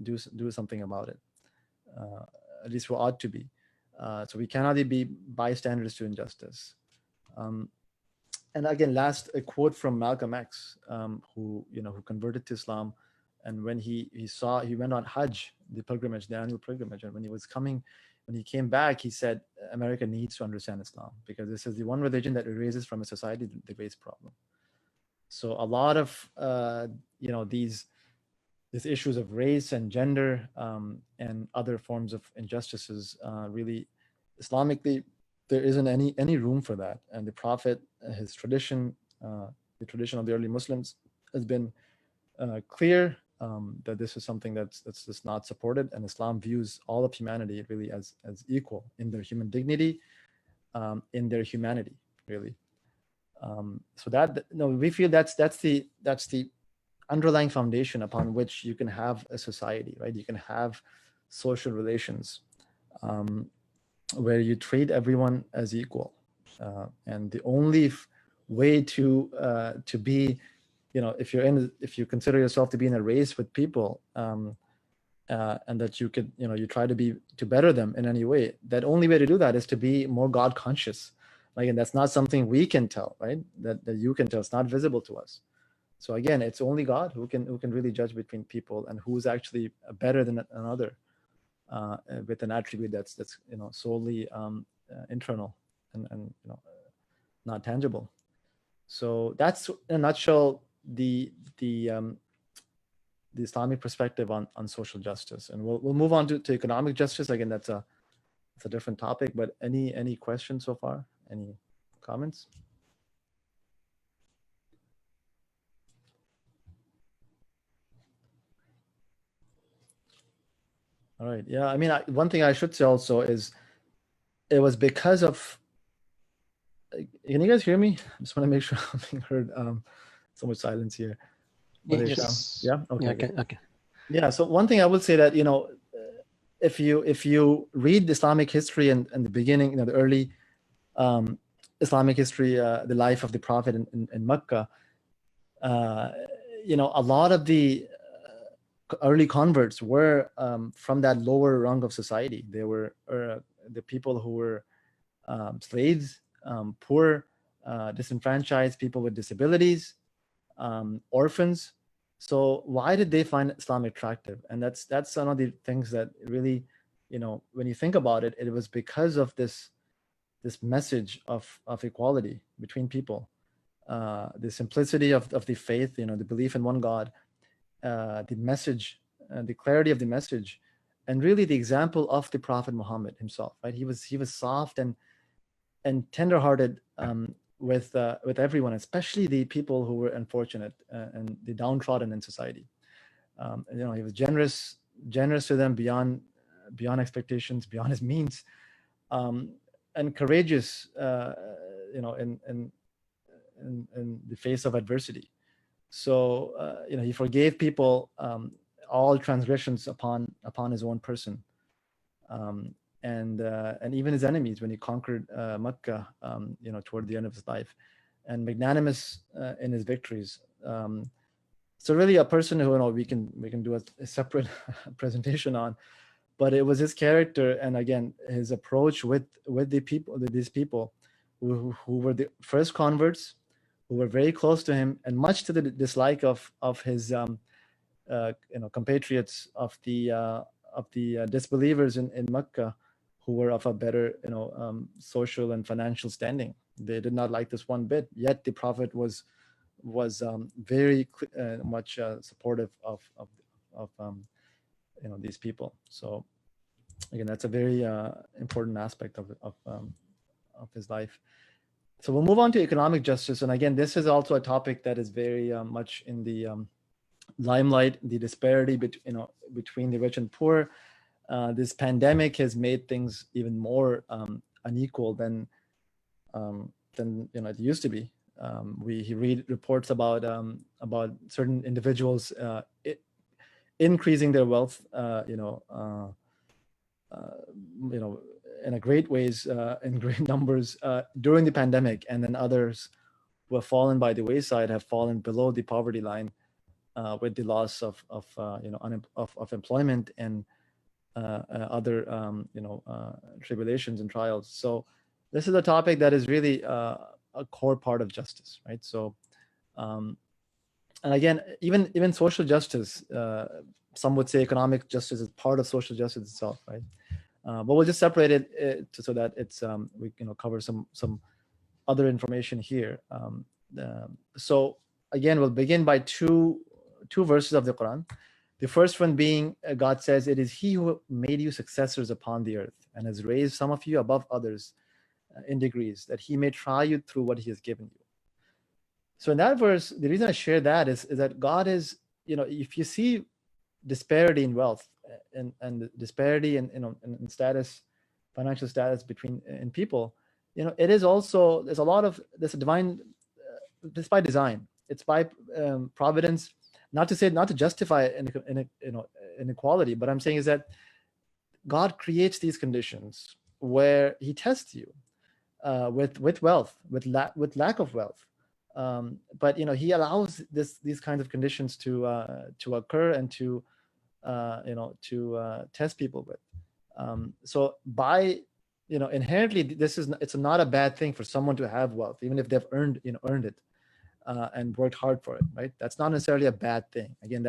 do something about it. At least we ought to be. So we cannot be bystanders to injustice. And again, last, a quote from Malcolm X, who converted to Islam, and when he went on Hajj, the pilgrimage, the annual pilgrimage, and when he came back, he said, America needs to understand Islam, because this is the one religion that erases from a society the race problem. So a lot of these issues of race and gender and other forms of injustices, really, Islamically, there isn't any room for that. And the Prophet, his tradition, the tradition of the early Muslims, has been clear that this is something that's just not supported. And Islam views all of humanity really as equal in their human dignity, in their humanity, really. So that we feel that's the underlying foundation upon which you can have a society, right? You can have social relations. where you treat everyone as equal. And the only way to be, if you consider yourself to be in a race with people, and that you could, you try to better them in any way, that only way to do that is to be more God conscious. And that's not something we can tell, right? That you can tell. It's not visible to us. So again, it's only God who can really judge between people and who's actually better than another, with an attribute that's solely internal and not tangible. So that's, in a nutshell, the Islamic perspective on social justice. And we'll move on to economic justice. Again, that's a different topic. But any questions so far? Any comments? All right. Yeah. I mean, one thing I should say also is it was because of. Can you guys hear me? I just want to make sure I'm being heard. So much silence here. Yes. Yeah. Okay. Yeah, okay. Yeah. So one thing I would say that, if you read the Islamic history and the beginning, the early Islamic history, the life of the Prophet in Mecca, a lot of the early converts were from that lower rung of society. They were the people who were slaves, poor, disenfranchised, people with disabilities, orphans. So why did they find Islam attractive? And that's one of the things that really, when you think about it, it was because of this message of equality between people, the simplicity of the faith, the belief in one God, the message, the clarity of the message, and really the example of the Prophet Muhammad himself. Right? He was soft and tenderhearted with everyone, especially the people who were unfortunate and the downtrodden in society. He was generous to them beyond expectations, beyond his means, and courageous, in the face of adversity. So he forgave people all transgressions upon his own person, and even his enemies when he conquered Mecca, toward the end of his life, and magnanimous in his victories. So really a person who we can do a separate presentation on, but it was his character and again his approach with these people who were the first converts, who were very close to him, and much to the dislike of his compatriots of the disbelievers in Mecca, who were of a better social and financial standing. They did not like this one bit. Yet the Prophet was very much supportive of these people. So again, that's a very important aspect of his life. So we'll move on to economic justice, and again, this is also a topic that is very much in the limelight. The disparity between the rich and poor. This pandemic has made things even more unequal than it used to be. We read reports about certain individuals increasing their wealth, in a great ways, in great numbers during the pandemic, and then others who have fallen by the wayside have fallen below the poverty line with the loss of employment and other tribulations and trials. So this is a topic that is really a core part of justice, right? So and again, even social justice, some would say economic justice is part of social justice itself, right? But we'll just separate it so that it's we cover some other information here. So again, we'll begin by two verses of the Quran. The first one being, God says, "It is He who made you successors upon the earth and has raised some of you above others in degrees, that He may try you through what He has given you." So in that verse, the reason I share that is that God is, if you see disparity in wealth and disparity in status, financial status in people, it is also, there's a divine, it's by design, it's by providence. Not to justify inequality, but I'm saying is that God creates these conditions where he tests you with wealth, with lack of wealth. But he allows these kinds of conditions to occur and to test people with. So by inherently, it's not a bad thing for someone to have wealth, even if they've earned it and worked hard for it, right? That's not necessarily a bad thing. Again,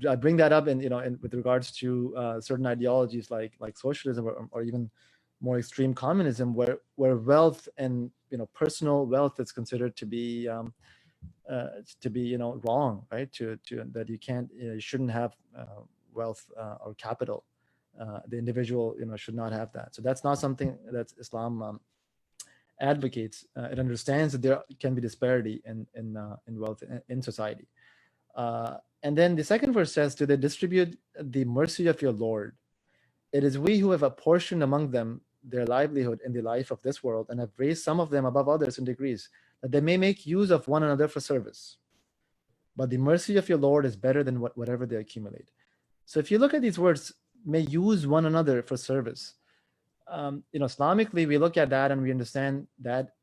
I bring that up in with regards to certain ideologies like socialism or even more extreme communism, where wealth and personal wealth is considered to be wrong, right? To that you can't, you shouldn't have wealth or capital. The individual should not have that. So that's not something that Islam advocates. It understands that there can be disparity in wealth in society. And then the second verse says, "Do they distribute the mercy of your Lord? It is we who have apportioned among them their livelihood in the life of this world, and have raised some of them above others in degrees, that they may make use of one another for service. But the mercy of your Lord is better than whatever they accumulate." So if you look at these words, may use one another for service. Islamically, we look at that and we understand that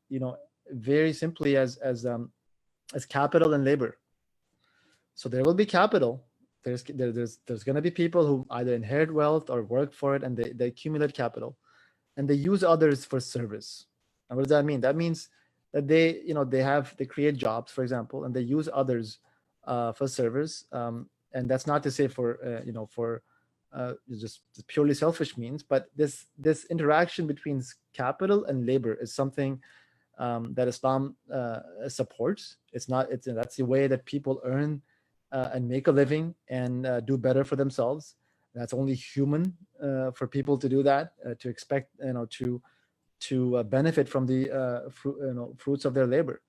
very simply as capital and labor. So there will be capital. There's going to be people who either inherit wealth or work for it, and they accumulate capital, and they use others for service. And what does that mean? That means that they create jobs, for example, and they use others for service. And that's not to say for just purely selfish means, but this interaction between capital and labor is something that Islam supports. That's the way that people earn and make a living and do better for themselves. That's only human for people to do that, to expect to benefit from the fruits of their labor.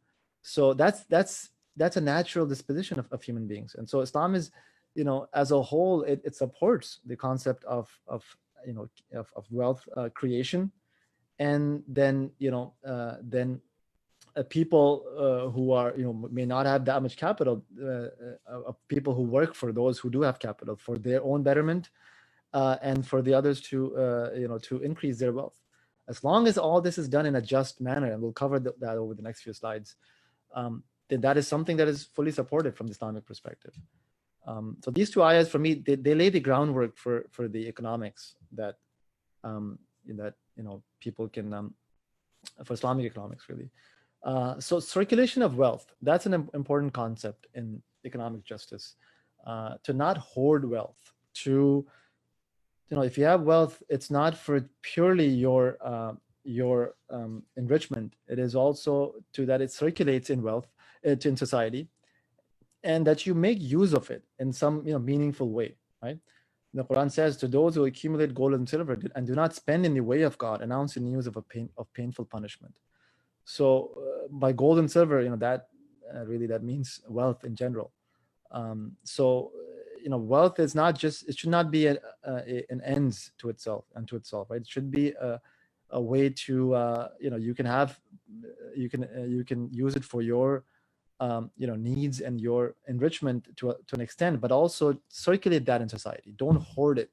So that's a natural disposition of human beings. And so Islam is, as a whole, it supports the concept of wealth creation, and then people who are may not have that much capital, people who work for those who do have capital for their own betterment, and for the others to increase their wealth. As long as all this is done in a just manner, and we'll cover that over the next few slides, then that is something that is fully supported from the Islamic perspective. So these two ayahs, for me, they lay the groundwork for the economics that people can for Islamic economics, really. So circulation of wealth, that's an important concept in economic justice. To not hoard wealth, to if you have wealth, it's not for purely your enrichment. It is also that it circulates in society, and that you make use of it in some meaningful way, right? The Quran says, "To those who accumulate gold and silver and do not spend in the way of God, announce the news of painful punishment." So by gold and silver, that really that means wealth in general. So wealth is not just, it should not be an end to itself, right? It should be a way to you can use it for your needs and your enrichment to an extent, but also circulate that in society. Don't hoard it.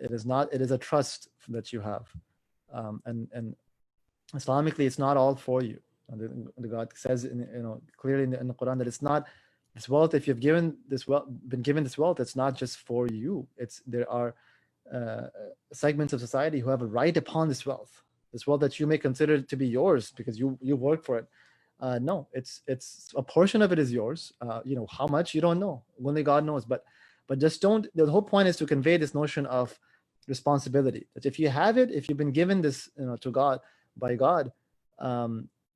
It is a trust that you have, and Islamically, it's not all for you. The God says clearly in the Quran that it's not this wealth. If you've been given this wealth, it's not just for you. There are segments of society who have a right upon this wealth that you may consider to be yours because you work for it. No, it's a portion of it is yours. How much, you don't know. Only God knows. But just don't. The whole point is to convey this notion of responsibility. That if you have it, if you've been given this, to God by God,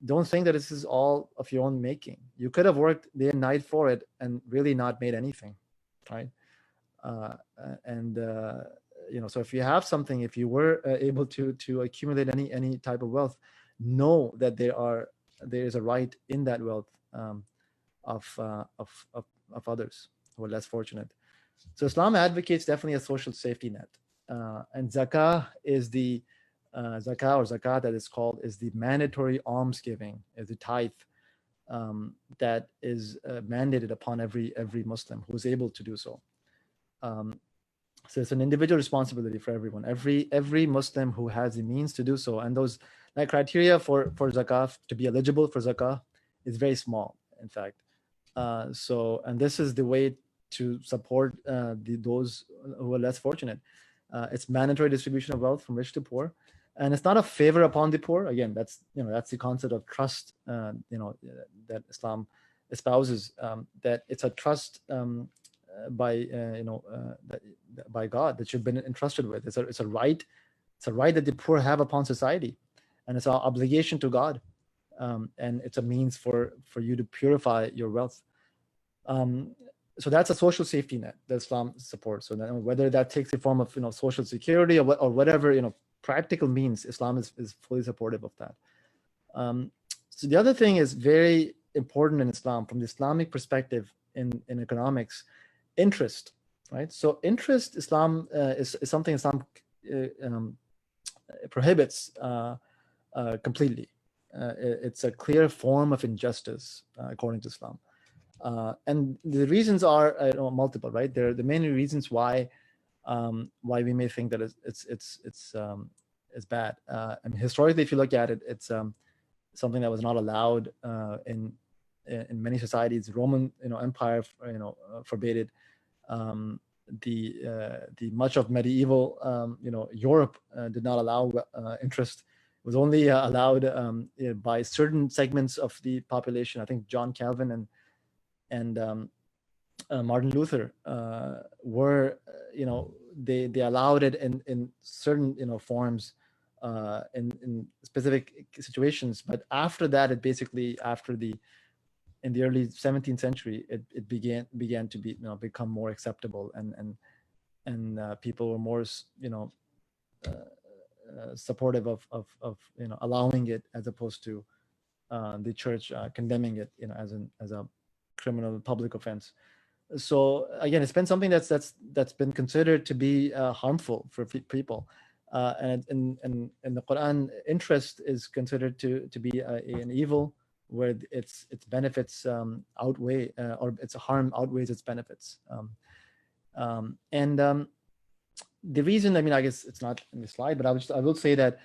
don't think that this is all of your own making. You could have worked day and night for it and really not made anything, right? So if you have something, if you were able to accumulate any type of wealth, know that there is a right in that wealth of others who are less fortunate. So Islam advocates definitely a social safety net, and zakah is the zakat that is called, is the mandatory almsgiving, is the tithe that is mandated upon every Muslim who is able to do so. So it's an individual responsibility for everyone, every Muslim who has the means to do so. And those like criteria for zakah to be eligible for zakah is very small, in fact. And this is the way to support those who are less fortunate. It's mandatory distribution of wealth from rich to poor, and it's not a favor upon the poor. Again, that's the concept of trust. That Islam espouses. That it's a trust by by God that you've been entrusted with. It's a right. It's a right that the poor have upon society, and it's our obligation to God. And it's a means for you to purify your wealth. So that's a social safety net that Islam supports. So that, whether that takes the form of social security or whatever practical means, Islam is fully supportive of that. So the other thing is very important in Islam from the Islamic perspective in economics, interest, right? So interest, Islam is something Islam prohibits completely. It's a clear form of injustice according to Islam, and the reasons are multiple, right? There are the main reasons why we may think that it's bad. And historically, if you look at it, it's something that was not allowed in many societies. Roman Empire forbade it. The much of medieval Europe did not allow interest. It was only allowed by certain segments of the population. I think John Calvin and Martin Luther were they allowed it in certain forms in specific situations. But after that, it basically in the early 17th century, it began to become more acceptable, and people were more supportive of allowing it, as opposed to the church condemning it as a criminal public offense. So again, it's been something that's been considered to be harmful for people, and in the Quran, interest is considered to be an evil where its benefits outweigh or its harm outweighs its benefits. The reason, I guess it's not in the slide, but I will say that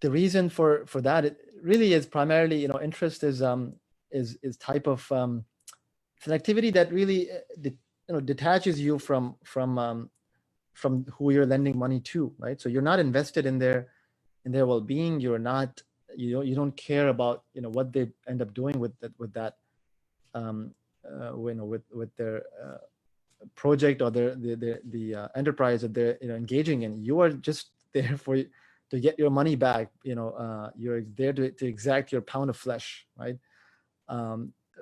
the reason for that, it really is primarily, interest is type of it's an activity that really detaches you from who you're lending money to, right? So you're not invested in their well-being. You're not, you don't care about what they end up doing with that with their project or the enterprise that they're engaging in. You are just there to get your money back. You're there to exact your pound of flesh, right?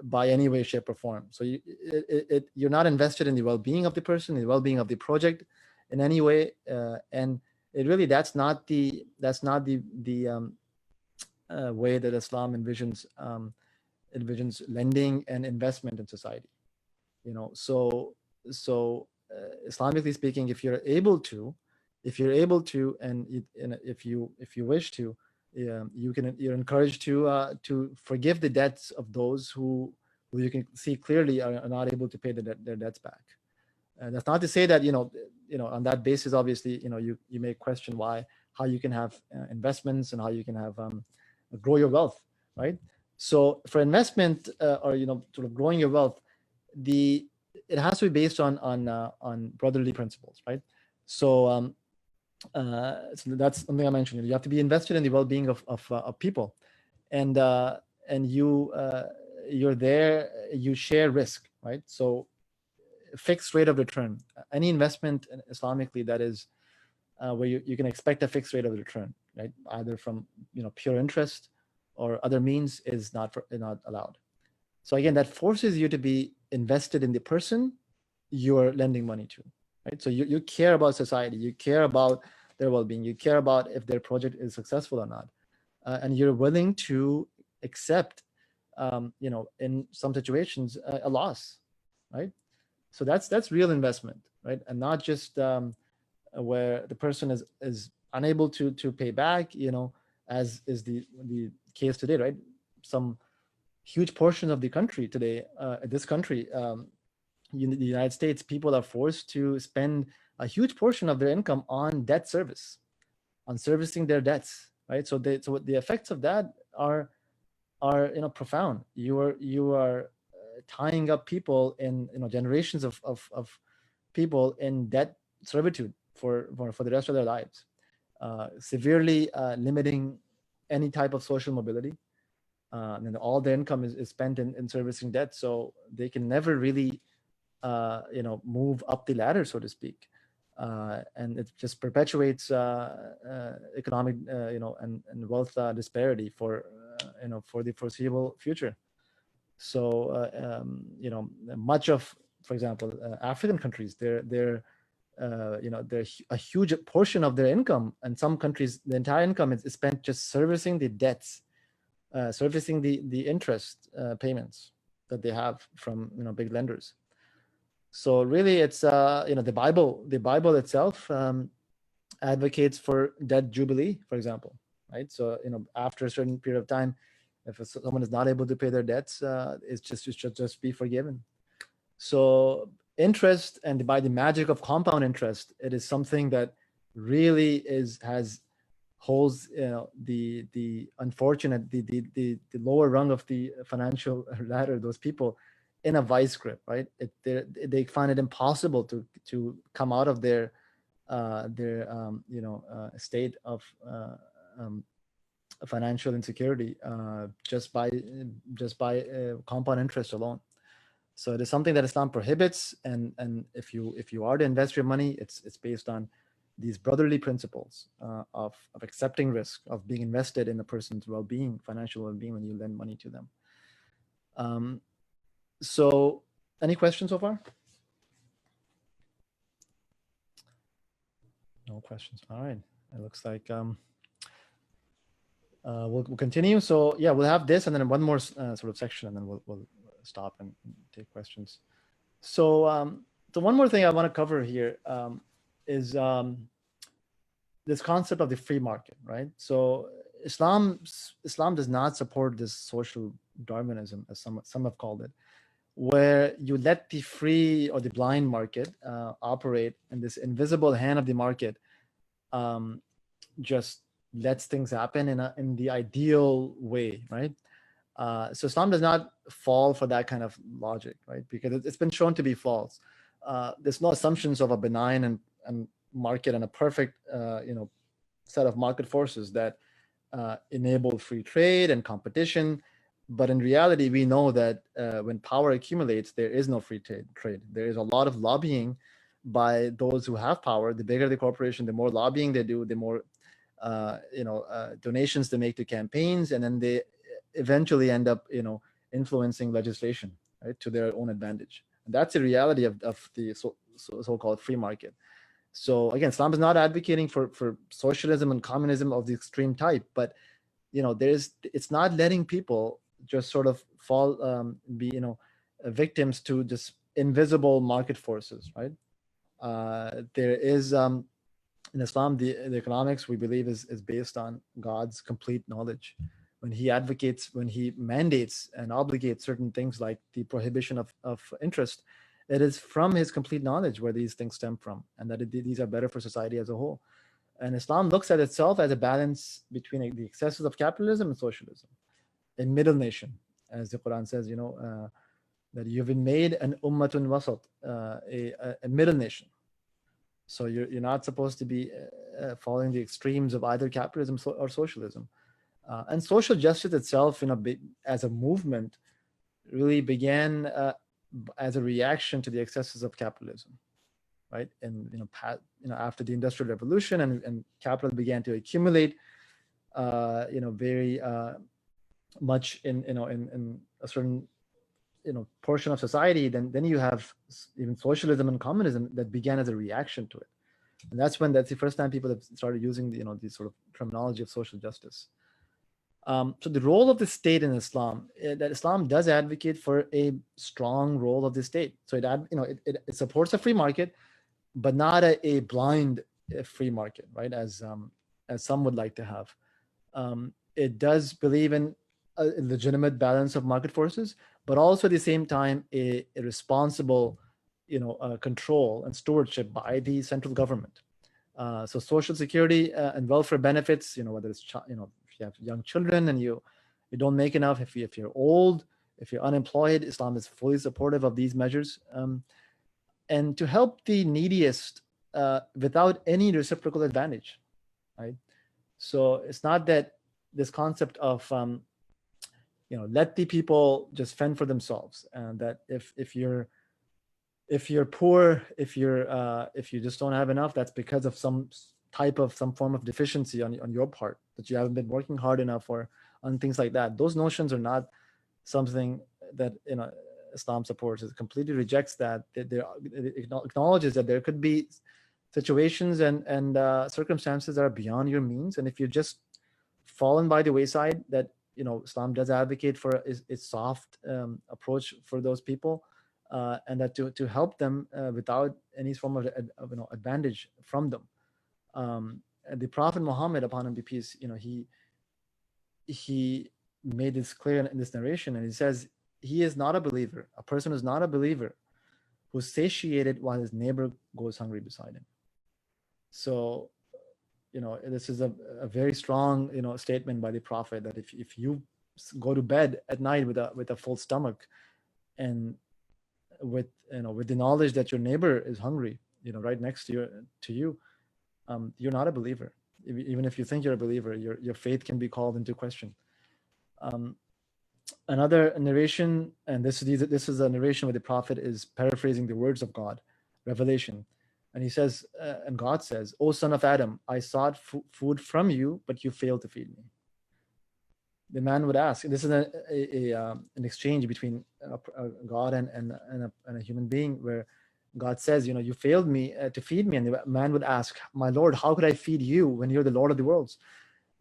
By any way, shape, or form. So you're not invested in the well-being of the person, the well-being of the project in any way, and it really that's not the way that Islam envisions lending and investment in society. So Islamically speaking, if you're able to, and if you wish to, you're encouraged to forgive the debts of those who you can see clearly are not able to pay their debts back. And that's not to say that on that basis, obviously you may question how you can have investments and how you can have grow your wealth, right? So for investment or sort of growing your wealth, it has to be based on brotherly principles, right? So so that's something I mentioned. You have to be invested in the well-being of people, and you're there. You share risk, right? So fixed rate of return. Any investment Islamically that is where you can expect a fixed rate of return, right? Either from pure interest or other means is not allowed. So again, that forces you to be invested in the person you're lending money to, right? So you care about society, you care about their well-being, you care about if their project is successful or not, and you're willing to accept, in some situations, a loss, right? So that's real investment, right? And not just where the person is unable to pay back, as is the case today, right? Some huge portion of the country today, the United States, people are forced to spend a huge portion of their income on debt service, on servicing their debts, right? So the effects of that are profound. You are tying up people in generations of people in debt servitude for the rest of their lives, severely limiting any type of social mobility. And all their income is spent in servicing debt, so they can never really move up the ladder, so to speak. And it just perpetuates economic and wealth disparity for the foreseeable future. So much of, for example, African countries, they're a huge portion of their income, and some countries the entire income is spent just servicing the debts, servicing the interest payments that they have from big lenders. So really, it's the Bible itself advocates for debt jubilee, for example, right? So after a certain period of time, if someone is not able to pay their debts, it should just be forgiven. So interest, and by the magic of compound interest, it is something that really holds the unfortunate, the lower rung of the financial ladder, those people, in a vice grip, right? They find it impossible to come out of their state of financial insecurity just by compound interest alone. So it is something that Islam prohibits, and if you are to invest your money, it's based on these brotherly principles of accepting risk, of being invested in a person's well-being, financial well-being, when you lend money to them. So any questions so far? No questions. All right. It looks like we'll continue. So yeah, we'll have this and then one more sort of section, and then we'll stop and take questions. So the one more thing I want to cover here is this concept of the free market, right? So Islam does not support this social Darwinism, as some have called it, where you let the free or the blind market operate, and this invisible hand of the market just lets things happen in the ideal way, right? So Islam does not fall for that kind of logic, right? Because it's been shown to be false. There's no assumptions of a benign and market and a perfect set of market forces that enable free trade and competition. But in reality, we know that when power accumulates, there is no free trade. There is a lot of lobbying by those who have power. The bigger the corporation, the more lobbying they do, the more donations they make to campaigns, and then they eventually end up influencing legislation, right, to their own advantage. And that's the reality of the so-called free market. So again, Islam is not advocating for socialism and communism of the extreme type, but it's not letting people just sort of be victims to just invisible market forces, right? There is in Islam, the economics, we believe, is based on God's complete knowledge. When he mandates and obligates certain things like the prohibition of interest, it is from his complete knowledge where these things stem from, and that these are better for society as a whole. And Islam looks at itself as a balance between the excesses of capitalism and socialism, a middle nation, as the Quran says, that you've been made an ummatun wasat, a middle nation. So you're not supposed to be following the extremes of either capitalism or socialism. And social justice itself, as a movement, really began as a reaction to the excesses of capitalism, right? And after the Industrial Revolution and capital began to accumulate, very much in a certain portion of society, then you have even socialism and communism that began as a reaction to it. And that's the first time people have started using the sort of terminology of social justice. So the role of the state in Islam, that Islam does advocate for a strong role of the state. So it supports a free market, but not a blind free market, right? As some would like to have. It does believe in a legitimate balance of market forces, but also at the same time a responsible control and stewardship by the central government. So social security and welfare benefits, whether it's if you have young children and you don't make enough, if you're old, if you're unemployed, Islam is fully supportive of these measures, and to help the neediest without any reciprocal advantage, right? So it's not that this concept of let the people just fend for themselves, and that if you're poor, if you just don't have enough, that's because of some form of deficiency on your part, that you haven't been working hard enough, or on things like that. Those notions are not something that Islam supports. It completely rejects that. It acknowledges that there could be situations and circumstances that are beyond your means, and if you just fallen by the wayside, that Islam does advocate for a soft approach for those people, and that to help them without any form of advantage from them. And the Prophet Muhammad, upon him be peace, he made this clear in this narration, and he says he is not a believer. A person who's not a believer who's satiated while his neighbor goes hungry beside him. So, this is a very strong, statement by the Prophet, that if you go to bed at night with a full stomach, and with the knowledge that your neighbor is hungry, right next to you, you're not a believer. Even if you think you're a believer, your faith can be called into question. Another narration, and this is a narration where the Prophet is paraphrasing the words of God, Revelation. And he says, and God says, "O son of Adam, I sought food from you, but you failed to feed me." The man would ask, and this is an exchange between God and a human being, where God says, you failed me to feed me. And the man would ask, "My Lord, how could I feed you when you're the Lord of the worlds?"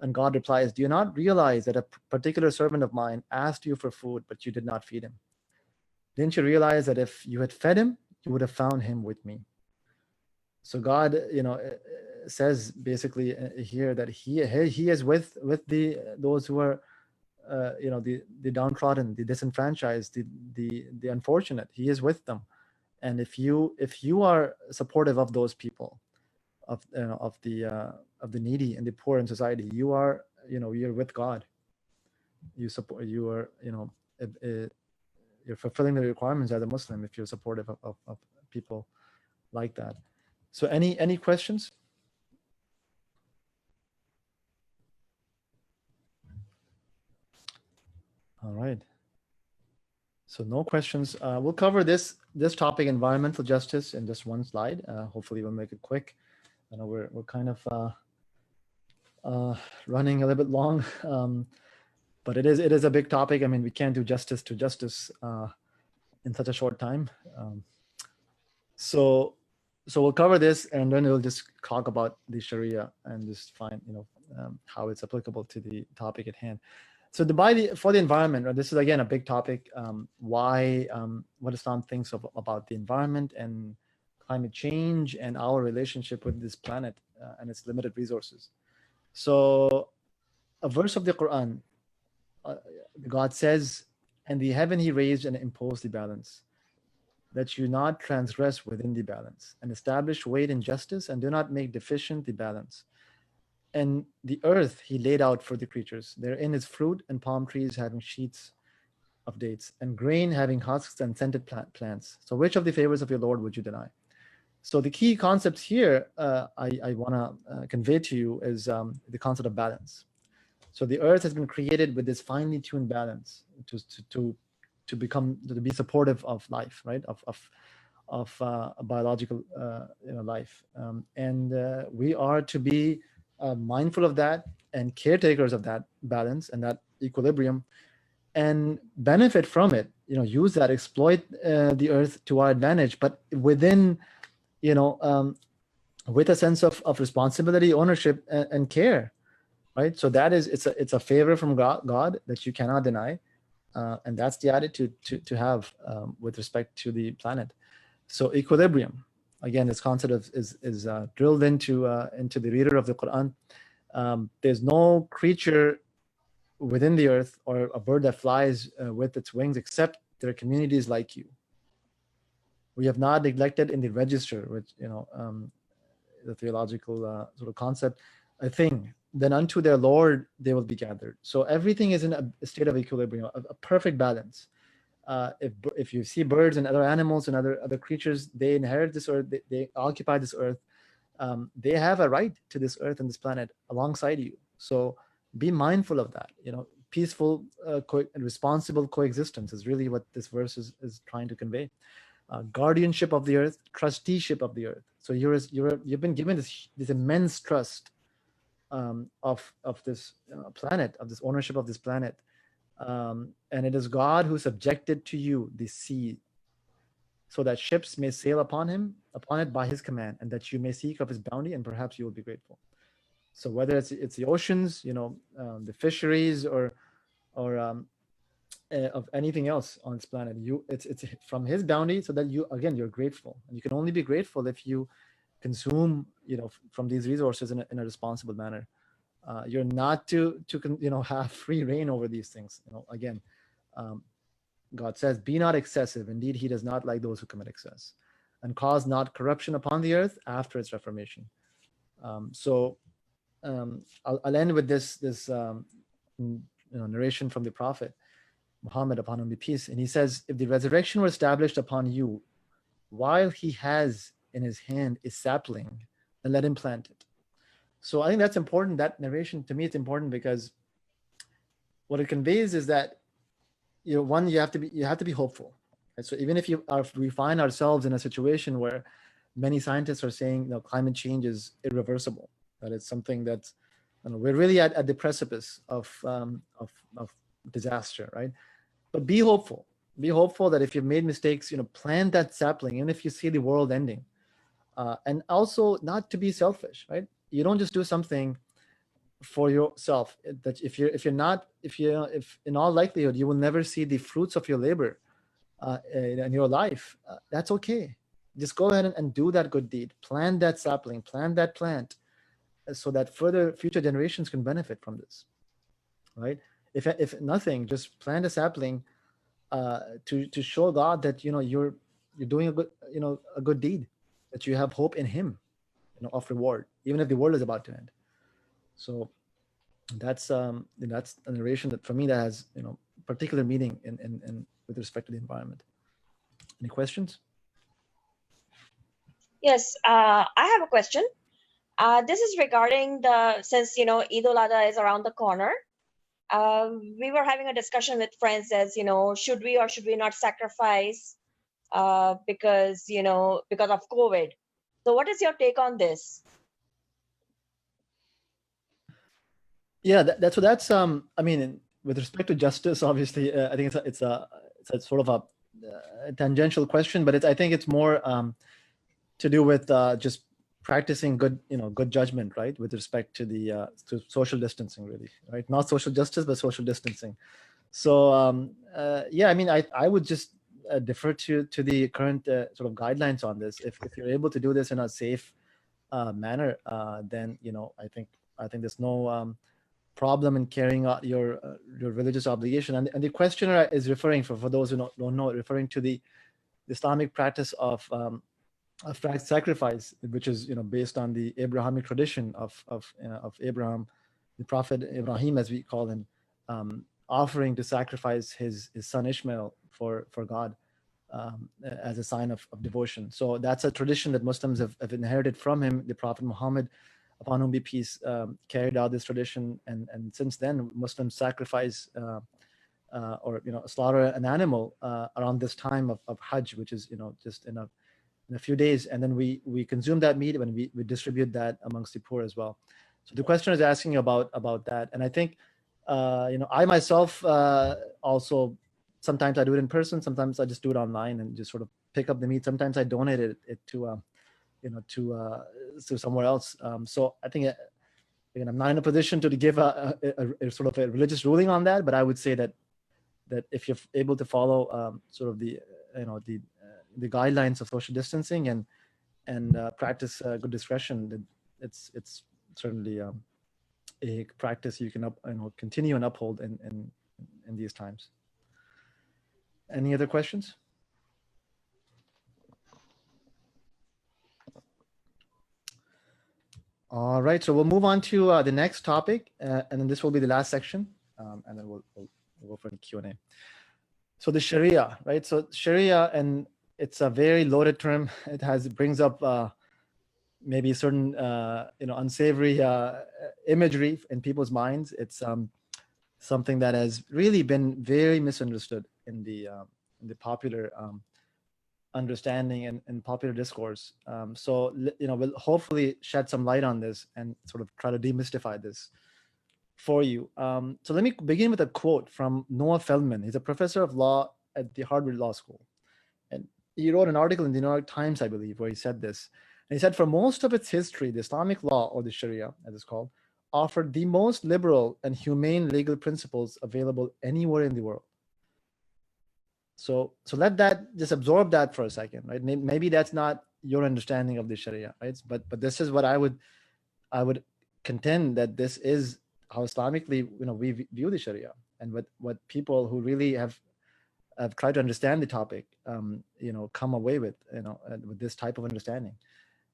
And God replies, "Do you not realize that a particular servant of mine asked you for food, but you did not feed him? Didn't you realize that if you had fed him, you would have found him with me?" So God, says basically here that he is with those who are, the downtrodden, the disenfranchised, the unfortunate. He is with them, and if you are supportive of those people, of the needy and the poor in society, you're with God. You're fulfilling the requirements as a Muslim if you're supportive of people like that. So any questions? All right. So no questions. We'll cover this topic, environmental justice, in just one slide. Hopefully we'll make it quick. I know we're kind of running a little bit long, but it is a big topic. I mean, we can't do justice to justice in such a short time. So we'll cover this, and then we'll just talk about the Sharia and just find how it's applicable to the topic at hand. So for the environment, right, this is again a big topic. What Islam thinks about the environment and climate change and our relationship with this planet and its limited resources. So a verse of the Quran, God says, "And the heaven he raised and imposed the balance, that you not transgress within the balance, and establish weight and justice, and do not make deficient the balance. And the earth he laid out for the creatures. Therein is fruit and palm trees having sheets of dates, and grain having husks and scented plants. So which of the favors of your Lord would you deny?" So the key concepts here I want to convey to you is the concept of balance. So the earth has been created with this finely tuned balance to be supportive of life, right? Of biological life, and we are to be mindful of that and caretakers of that balance and that equilibrium, and benefit from it. Use that, exploit the earth to our advantage, but within, with a sense of responsibility, ownership, and care, right? So that is, it's a favor from God that you cannot deny, and that's the attitude to have with respect to the planet. So equilibrium, again, this concept is drilled into the reader of the Quran. There's no creature within the earth or a bird that flies with its wings except there are communities like you. We have not neglected in the register, which, the theological sort of concept, a thing. Then unto their Lord they will be gathered. So everything is in a state of equilibrium, a perfect balance. If you see birds and other animals and other creatures, they inherit this earth, they occupy this earth. They have a right to this earth and this planet alongside you. So be mindful of that. Peaceful, and responsible coexistence is really what this verse is trying to convey. Guardianship of the earth, trusteeship of the earth. So you've been given this immense trust of this planet, of this ownership of this planet, and it is God who subjected to you the sea, so that ships may sail upon it by his command, and that you may seek of his bounty, and perhaps you will be grateful. So whether it's the oceans, the fisheries, or of anything else on this planet, it's from his bounty, so that you're grateful, and you can only be grateful if you consume from these resources in a responsible manner. You're not to have free reign over these things. Again, God says, be not excessive. Indeed, he does not like those who commit excess, and cause not corruption upon the earth after its reformation. I'll end with this narration from the Prophet Muhammad, upon whom be peace. And he says, if the resurrection were established upon you while he has in his hand a sapling, then let him plant it. So I think that's important. That narration, to me, it's important because what it conveys is that, one, you have to be hopeful. Right? So even if we find ourselves in a situation where many scientists are saying climate change is irreversible, that it's something that's, we're really at the precipice of disaster, right? But be hopeful. Be hopeful that if you've made mistakes, plant that sapling, even if you see the world ending. And also not to be selfish, right? You don't just do something for yourself. That if in all likelihood you will never see the fruits of your labor in your life, that's okay. Just go ahead and do that good deed. Plant that sapling, plant that plant, so that future generations can benefit from this, right? If nothing, just plant a sapling to show God that you're doing a good deed, that you have hope in him, of reward, even if the world is about to end. So that's a narration that for me that has particular meaning in with respect to the environment. Any questions? Yes, I have a question. This is regarding since Eid al-Adha is around the corner. We were having a discussion with friends as should we or should we not sacrifice because of COVID. So what is your take on this? Yeah, that's I mean, with respect to justice, obviously, I think it's a sort of a tangential question, but I think it's more to do with just practicing good judgment, right, with respect to the to social distancing, really, right? Not social justice, but social distancing. So yeah, I mean, I would just defer to the current sort of guidelines on this. If you're able to do this in a safe manner, then I think there's no problem in carrying out your religious obligation. And the questioner is referring, for those who don't know, referring to the Islamic practice of sacrifice, which is based on the Abrahamic tradition of Abraham, the Prophet Ibrahim, as we call him, offering to sacrifice his son Ishmael for God as a sign of devotion. So that's a tradition that Muslims have inherited from him. The Prophet Muhammad, upon whom be peace, carried out this tradition, and since then Muslims sacrifice or slaughter an animal around this time of Hajj, which is just in a few days, and then we consume that meat and we distribute that amongst the poor as well. So the question is asking about that, and I think I myself also, sometimes I do it in person, sometimes I just do it online and just sort of pick up the meat. Sometimes I donate it to to somewhere else. So I think again, I'm not in a position to give a sort of a religious ruling on that, but I would say that if you're able to follow sort of the the guidelines of social distancing and practice good discretion, then it's certainly a practice you can continue and uphold in these times. Any other questions? All right, so we'll move on to the next topic, and then this will be the last section, and then we'll go for the Q&A. So the Sharia, right? So Sharia, and it's a very loaded term. It brings up maybe certain unsavory imagery in people's minds. It's something that has really been very misunderstood in the popular understanding and popular discourse. So we'll hopefully shed some light on this and sort of try to demystify this for you. So let me begin with a quote from Noah Feldman. He's a professor of law at the Harvard Law School. And he wrote an article in the New York Times, I believe, where he said this. And he said, for most of its history, the Islamic law, or the Sharia, as it's called, offered the most liberal and humane legal principles available anywhere in the world. So let that, just absorb that for a second, right? Maybe that's not your understanding of the Sharia, right? But this is what I would contend, that this is how Islamically, we view the Sharia, and what people who really have tried to understand the topic, come away with, with this type of understanding.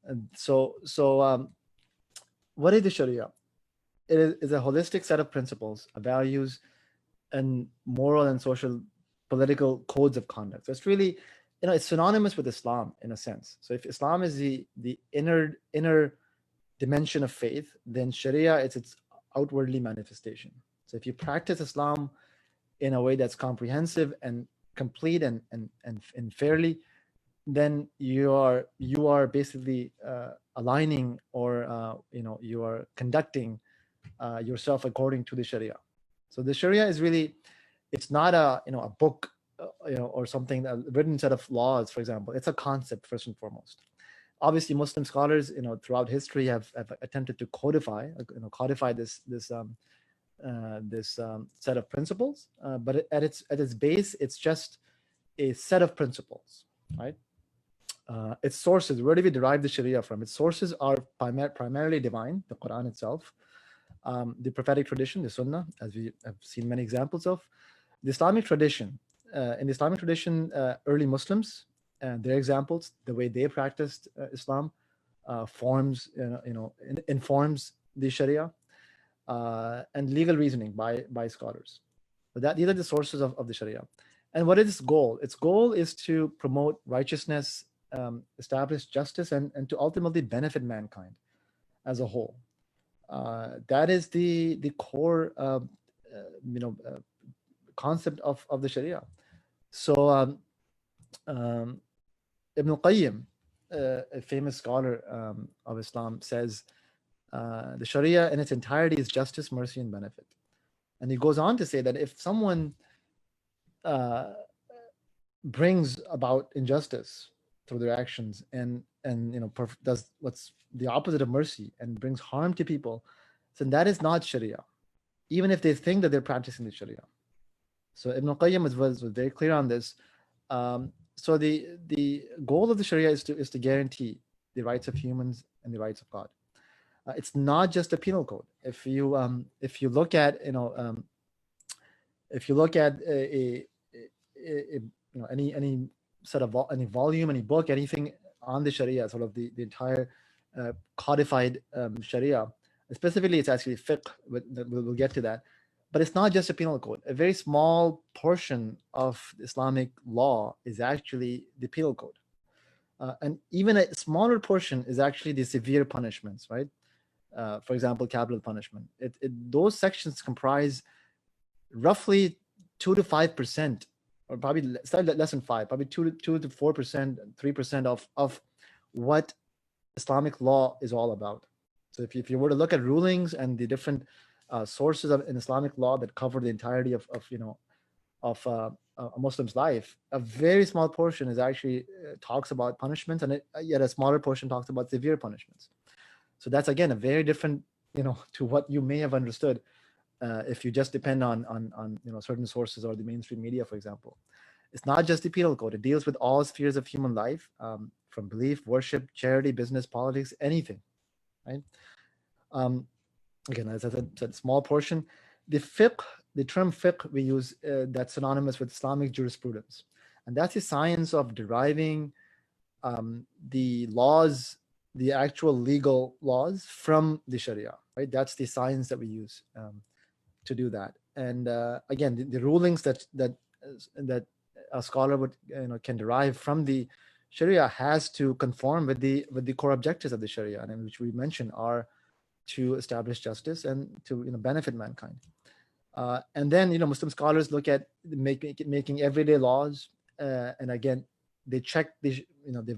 And so what is the Sharia? It is a holistic set of principles, values, and moral and social political codes of conduct. So it's really, it's synonymous with Islam in a sense. So if Islam is the inner dimension of faith, then Sharia is its outwardly manifestation. So if you practice Islam in a way that's comprehensive and complete and fairly, then you are basically aligning, or you are conducting yourself according to the Sharia. So the Sharia is really, it's not a book, or something, a written set of laws, for example. It's a concept first and foremost. Obviously, Muslim scholars, throughout history have attempted to codify this set of principles, but at its base, it's just a set of principles, right? Its sources, where do we derive the Sharia from? Its sources are primarily divine, the Quran itself, the prophetic tradition, the Sunnah, as we have seen many examples of, the Islamic tradition. In the Islamic tradition, early Muslims and their examples, the way they practiced Islam, informs the Sharia, and legal reasoning by scholars. So these are the sources of the Sharia. And what is its goal? Its goal is to promote righteousness, establish justice, and to ultimately benefit mankind as a whole. That is the core concept of the Sharia. So Ibn al-Qayyim, a famous scholar of Islam, says the Sharia in its entirety is justice, mercy, and benefit. And he goes on to say that if someone brings about injustice through their actions and does what's the opposite of mercy and brings harm to people, then that is not Sharia, even if they think that they're practicing the Sharia. So Ibn al-Qayyim was very clear on this. So the goal of the Sharia is to guarantee the rights of humans and the rights of God. It's not just a penal code. If you look at any sort of any volume, any book, anything on the Sharia, sort of the entire codified Sharia, specifically it's actually fiqh. We'll get to that. But it's not just a penal code. A very small portion of Islamic law is actually the penal code. And even a smaller portion is actually the severe punishments, right? For example, capital punishment. Those sections comprise roughly 2 to 5%, or probably slightly less than 5%, probably 2 to 4%, 3% of what Islamic law is all about. So if you were to look at rulings and the different sources in Islamic law that cover the entirety of a Muslim's life, a very small portion is actually talks about punishments, and yet a smaller portion talks about severe punishments. So that's again a very different, to what you may have understood if you just depend on certain sources or the mainstream media, for example. It's not just the penal code. It deals with all spheres of human life, from belief, worship, charity, business, politics, anything, right? Again, as I said, small portion. The term fiqh we use, that's synonymous with Islamic jurisprudence. And that's the science of deriving the laws the actual legal laws from the Sharia, right? That's the science that we use to do that. And again, the rulings that a scholar would can derive from the Sharia has to conform with the core objectives of the Sharia, and which we mentioned are to establish justice and to benefit mankind. And then Muslim scholars look at making everyday laws, and again they check they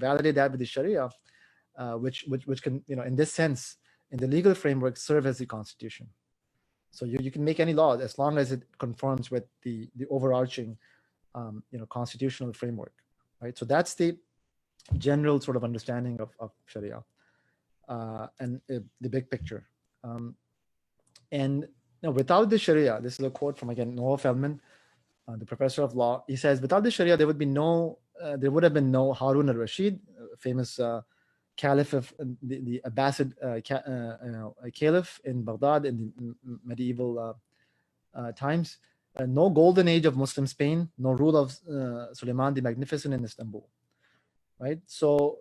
validate that with the Sharia, which can in this sense, in the legal framework, serve as the constitution. So you can make any law as long as it conforms with the overarching constitutional framework, right? So that's the general sort of understanding of Sharia and the big picture. And without the Sharia, this is a quote from again Noah Feldman, the professor of law. He says, without the Sharia, there would have been no Harun al-Rashid, famous caliph of the Abbasid caliph in Baghdad in the medieval times. No golden age of Muslim Spain, no rule of Suleiman the Magnificent in Istanbul, right? So,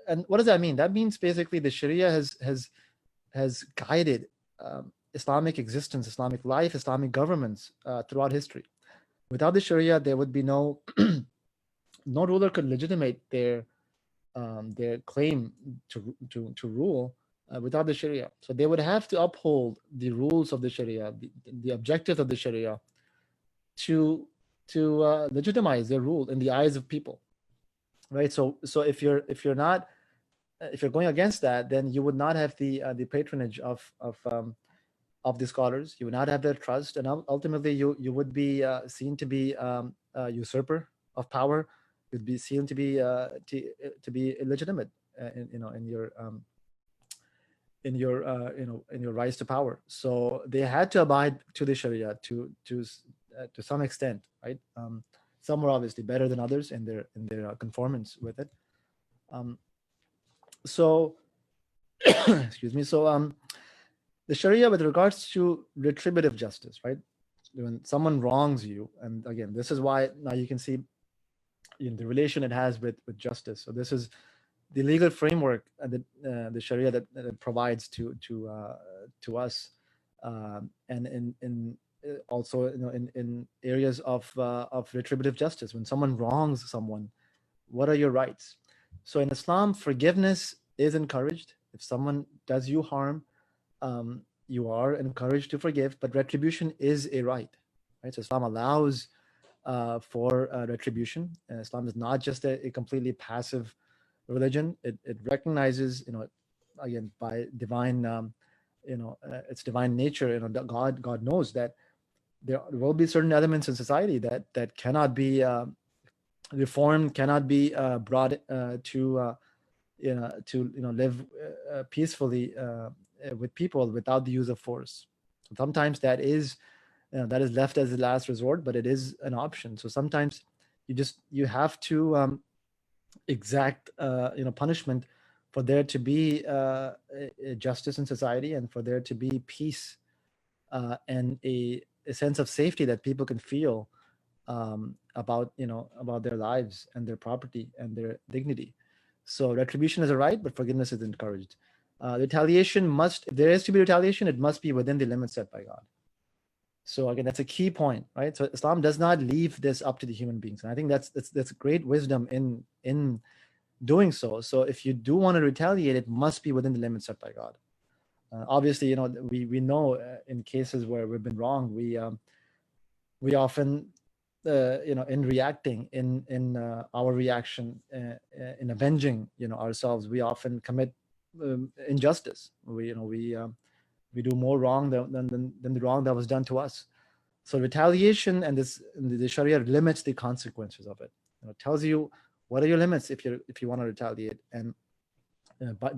and what does that mean? That means basically the Sharia has guided Islamic existence, Islamic life, Islamic governments throughout history. Without the Sharia, there would be no ruler could legitimate their claim to rule without the Sharia. So they would have to uphold the rules of the Sharia, the objectives of the Sharia, to legitimize their rule in the eyes of people, right? So if you're going against that, then you would not have the patronage of the scholars. You would not have their trust, and ultimately you would be seen to be a usurper of power. You'd be seen to be illegitimate in your rise to power. So they had to abide to the Sharia to some extent, right? Some were obviously better than others in their conformance with it. So excuse me. So the Sharia, with regards to retributive justice, right? When someone wrongs you, and again, this is why now you can see the relation it has with justice. So this is the legal framework that the Sharia that provides to us, and in also in areas of retributive justice. When someone wrongs someone, what are your rights? So in Islam, forgiveness is encouraged. If someone does you harm, you are encouraged to forgive, but retribution is a right. So Islam allows for retribution. Islam is not just a completely passive religion. It recognizes, again, by divine, its divine nature. God knows that there will be certain elements in society that cannot be reformed, cannot be brought to live peacefully with people without the use of force. Sometimes that is left as the last resort, but it is an option. So sometimes you have to exact punishment for there to be justice in society, and for there to be peace and a sense of safety that people can feel about their lives and their property and their dignity. So retribution is a right, but forgiveness is encouraged. Retaliation if there is to be retaliation, it must be within the limits set by God. So again, that's a key point, right? So Islam does not leave this up to the human beings, and I think that's great wisdom in doing so. So if you do want to retaliate, it must be within the limits set by God. Obviously, we know in cases where we've been wrong, we often in reacting in our reaction in avenging ourselves, we often commit injustice. We do more wrong than the wrong that was done to us. So retaliation and the Sharia limits the consequences of it. It tells you what are your limits if you want to retaliate, and by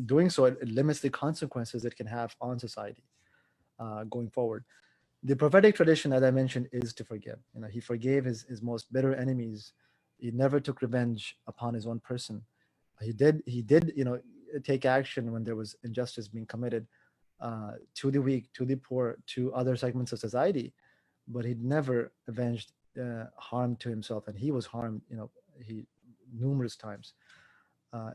doing so, it limits the consequences it can have on society going forward. The prophetic tradition, as I mentioned, is to forgive. He forgave his most bitter enemies. He never took revenge upon his own person. He did take action when there was injustice being committed to the weak, to the poor, to other segments of society, but he never avenged harm to himself, and he was harmed numerous times.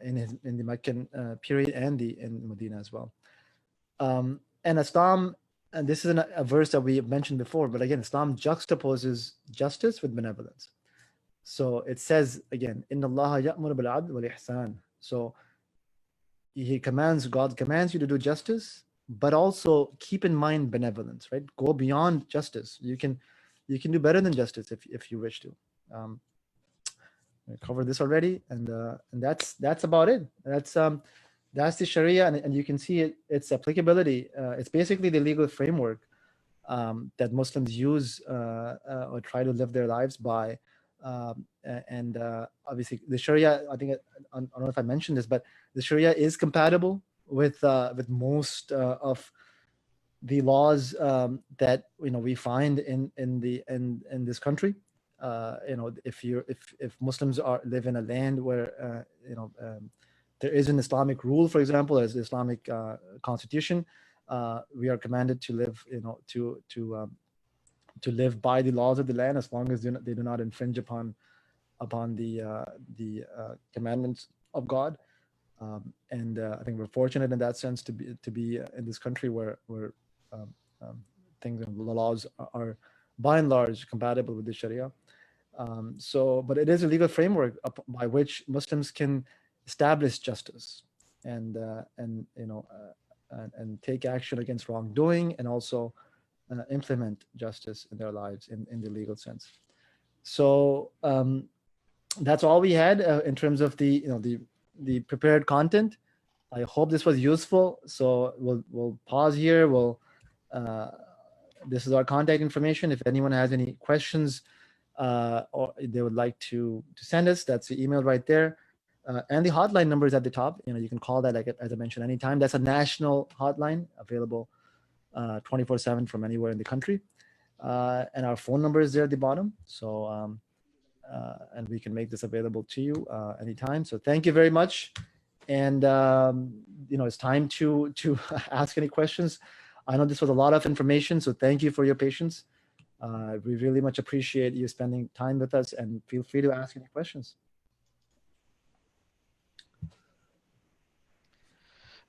in the Meccan period and in Medina as well. And Islam, and this is a verse that we mentioned before, but again, Islam juxtaposes justice with benevolence. So it says again, "Inna Allah ya'muru bil 'adl wal ihsan." So God commands you to do justice, but also keep in mind benevolence, right? Go beyond justice. You can do better than justice if you wish to. I covered this already, and that's about it. That's the Sharia, and you can see its applicability. It's basically the legal framework that Muslims use or try to live their lives by. And obviously, the Sharia, I think, I don't know if I mentioned this, but the Sharia is compatible with most of the laws that we find in this country. If Muslims live in a land where there is an Islamic rule, for example, as the Islamic constitution, we are commanded to live, to live by the laws of the land, as long as they do not infringe upon the commandments of God. And I think we're fortunate in that sense to be in this country where things and the laws are by and large compatible with the Sharia. But it is a legal framework by which Muslims can establish justice and take action against wrongdoing, and also implement justice in their lives in the legal sense. So that's all we had in terms of the prepared content. I hope this was useful. So we'll pause here. This is our contact information. If anyone has any questions or they would like to send us, that's the email right there. And the hotline number is at the top. You can call that, as I mentioned, anytime. That's a national hotline available 24/7 from anywhere in the country. And our phone number is there at the bottom. So, and we can make this available to you anytime. So thank you very much. And, it's time to ask any questions. I know this was a lot of information, so thank you for your patience. We really much appreciate you spending time with us, and feel free to ask any questions.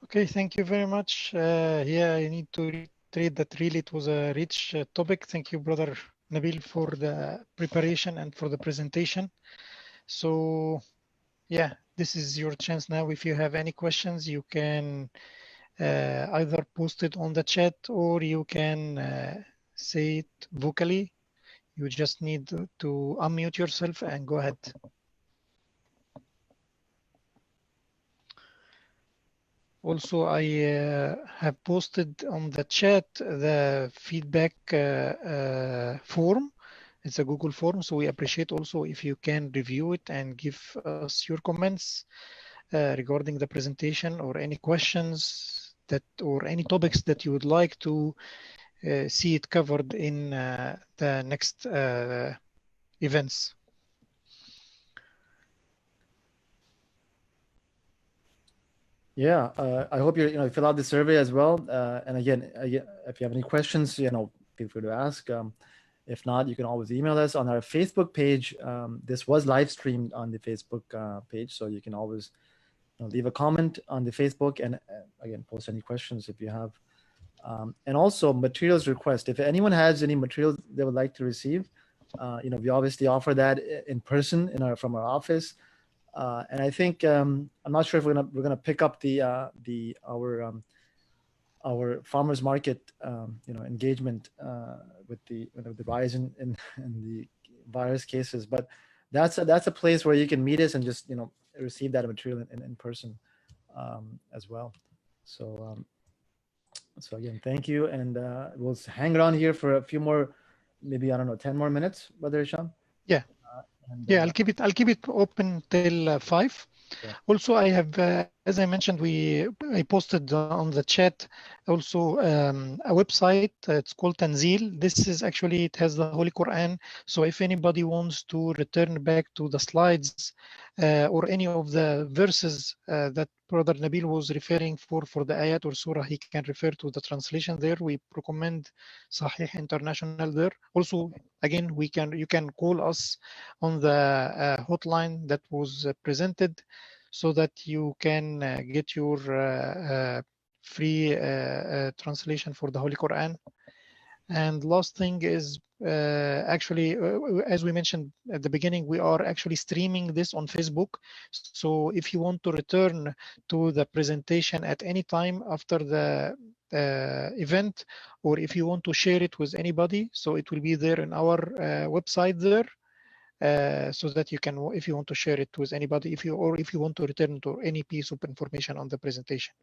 Okay, thank you very much. Yeah, I need to reiterate that really it was a rich topic. Thank you, Brother Nabil, for the preparation and for the presentation. So, yeah, this is your chance now. If you have any questions, you can either post it on the chat, or you can say it vocally. You just need to unmute yourself and go ahead. Also, I have posted on the chat the feedback form. It's a Google form, so we appreciate also if you can review it and give us your comments regarding the presentation, or any questions or any topics that you would like to see it covered in the next events. Yeah, I hope you fill out the survey as well. And again, if you have any questions, feel free to ask. If not, you can always email us on our Facebook page. This was live streamed on the Facebook page, so you can always leave a comment on the Facebook, and again, post any questions if you have. And also materials request. If anyone has any materials they would like to receive, we obviously offer that in person from our office. And I think I'm not sure if we're gonna pick up our farmers market engagement with the rise in the virus cases, but that's a place where you can meet us and just receive that material in person as well. So so again, thank you, and we'll hang around here for a few more, maybe 10 more minutes, Brother Hisham. Yeah. Yeah, I'll keep it open till 5. Yeah. Also, I have, as I mentioned, I posted on the chat also a website. It's called Tanzil. This is actually, it has the Holy Quran. So if anybody wants to return back to the slides or any of the verses that Brother Nabil was referring for the ayat or surah, he can refer to the translation there. We recommend Sahih International there. Also, again, you can call us on the hotline that was presented. so that you can get your free translation for the Holy Quran. And last thing is actually, as we mentioned at the beginning, we are actually streaming this on Facebook. So if you want to return to the presentation at any time after the event, or if you want to share it with anybody, so it will be there in our website there. So that you can, if you want to share it with anybody, if you want to return to any piece of information on the presentation.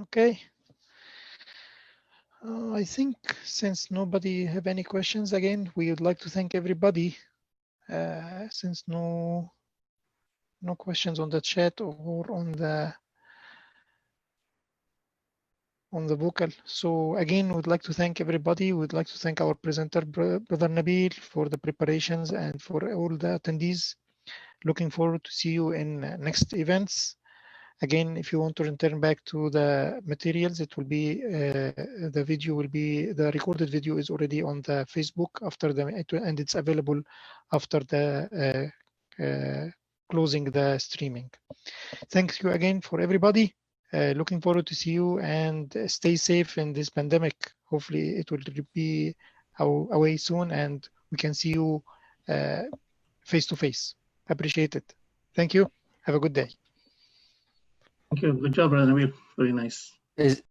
Okay. I think since nobody have any questions, again, we would like to thank everybody. Since no questions on the chat or on the vocal. So again, we'd like to thank everybody. We'd like to thank our presenter, Brother Nabil, for the preparations and for all the attendees. Looking forward to see you in next events. Again, if you want to return back to the materials, it will be the video will be, the recorded video is already on the Facebook after and it's available after the closing the streaming. Thank you again for everybody. Looking forward to see you, and stay safe in this pandemic. Hopefully it will be away soon and we can see you face to face. Appreciate it. Thank you. Have a good day. Thank you. Good job, Brother Nabil. Very nice.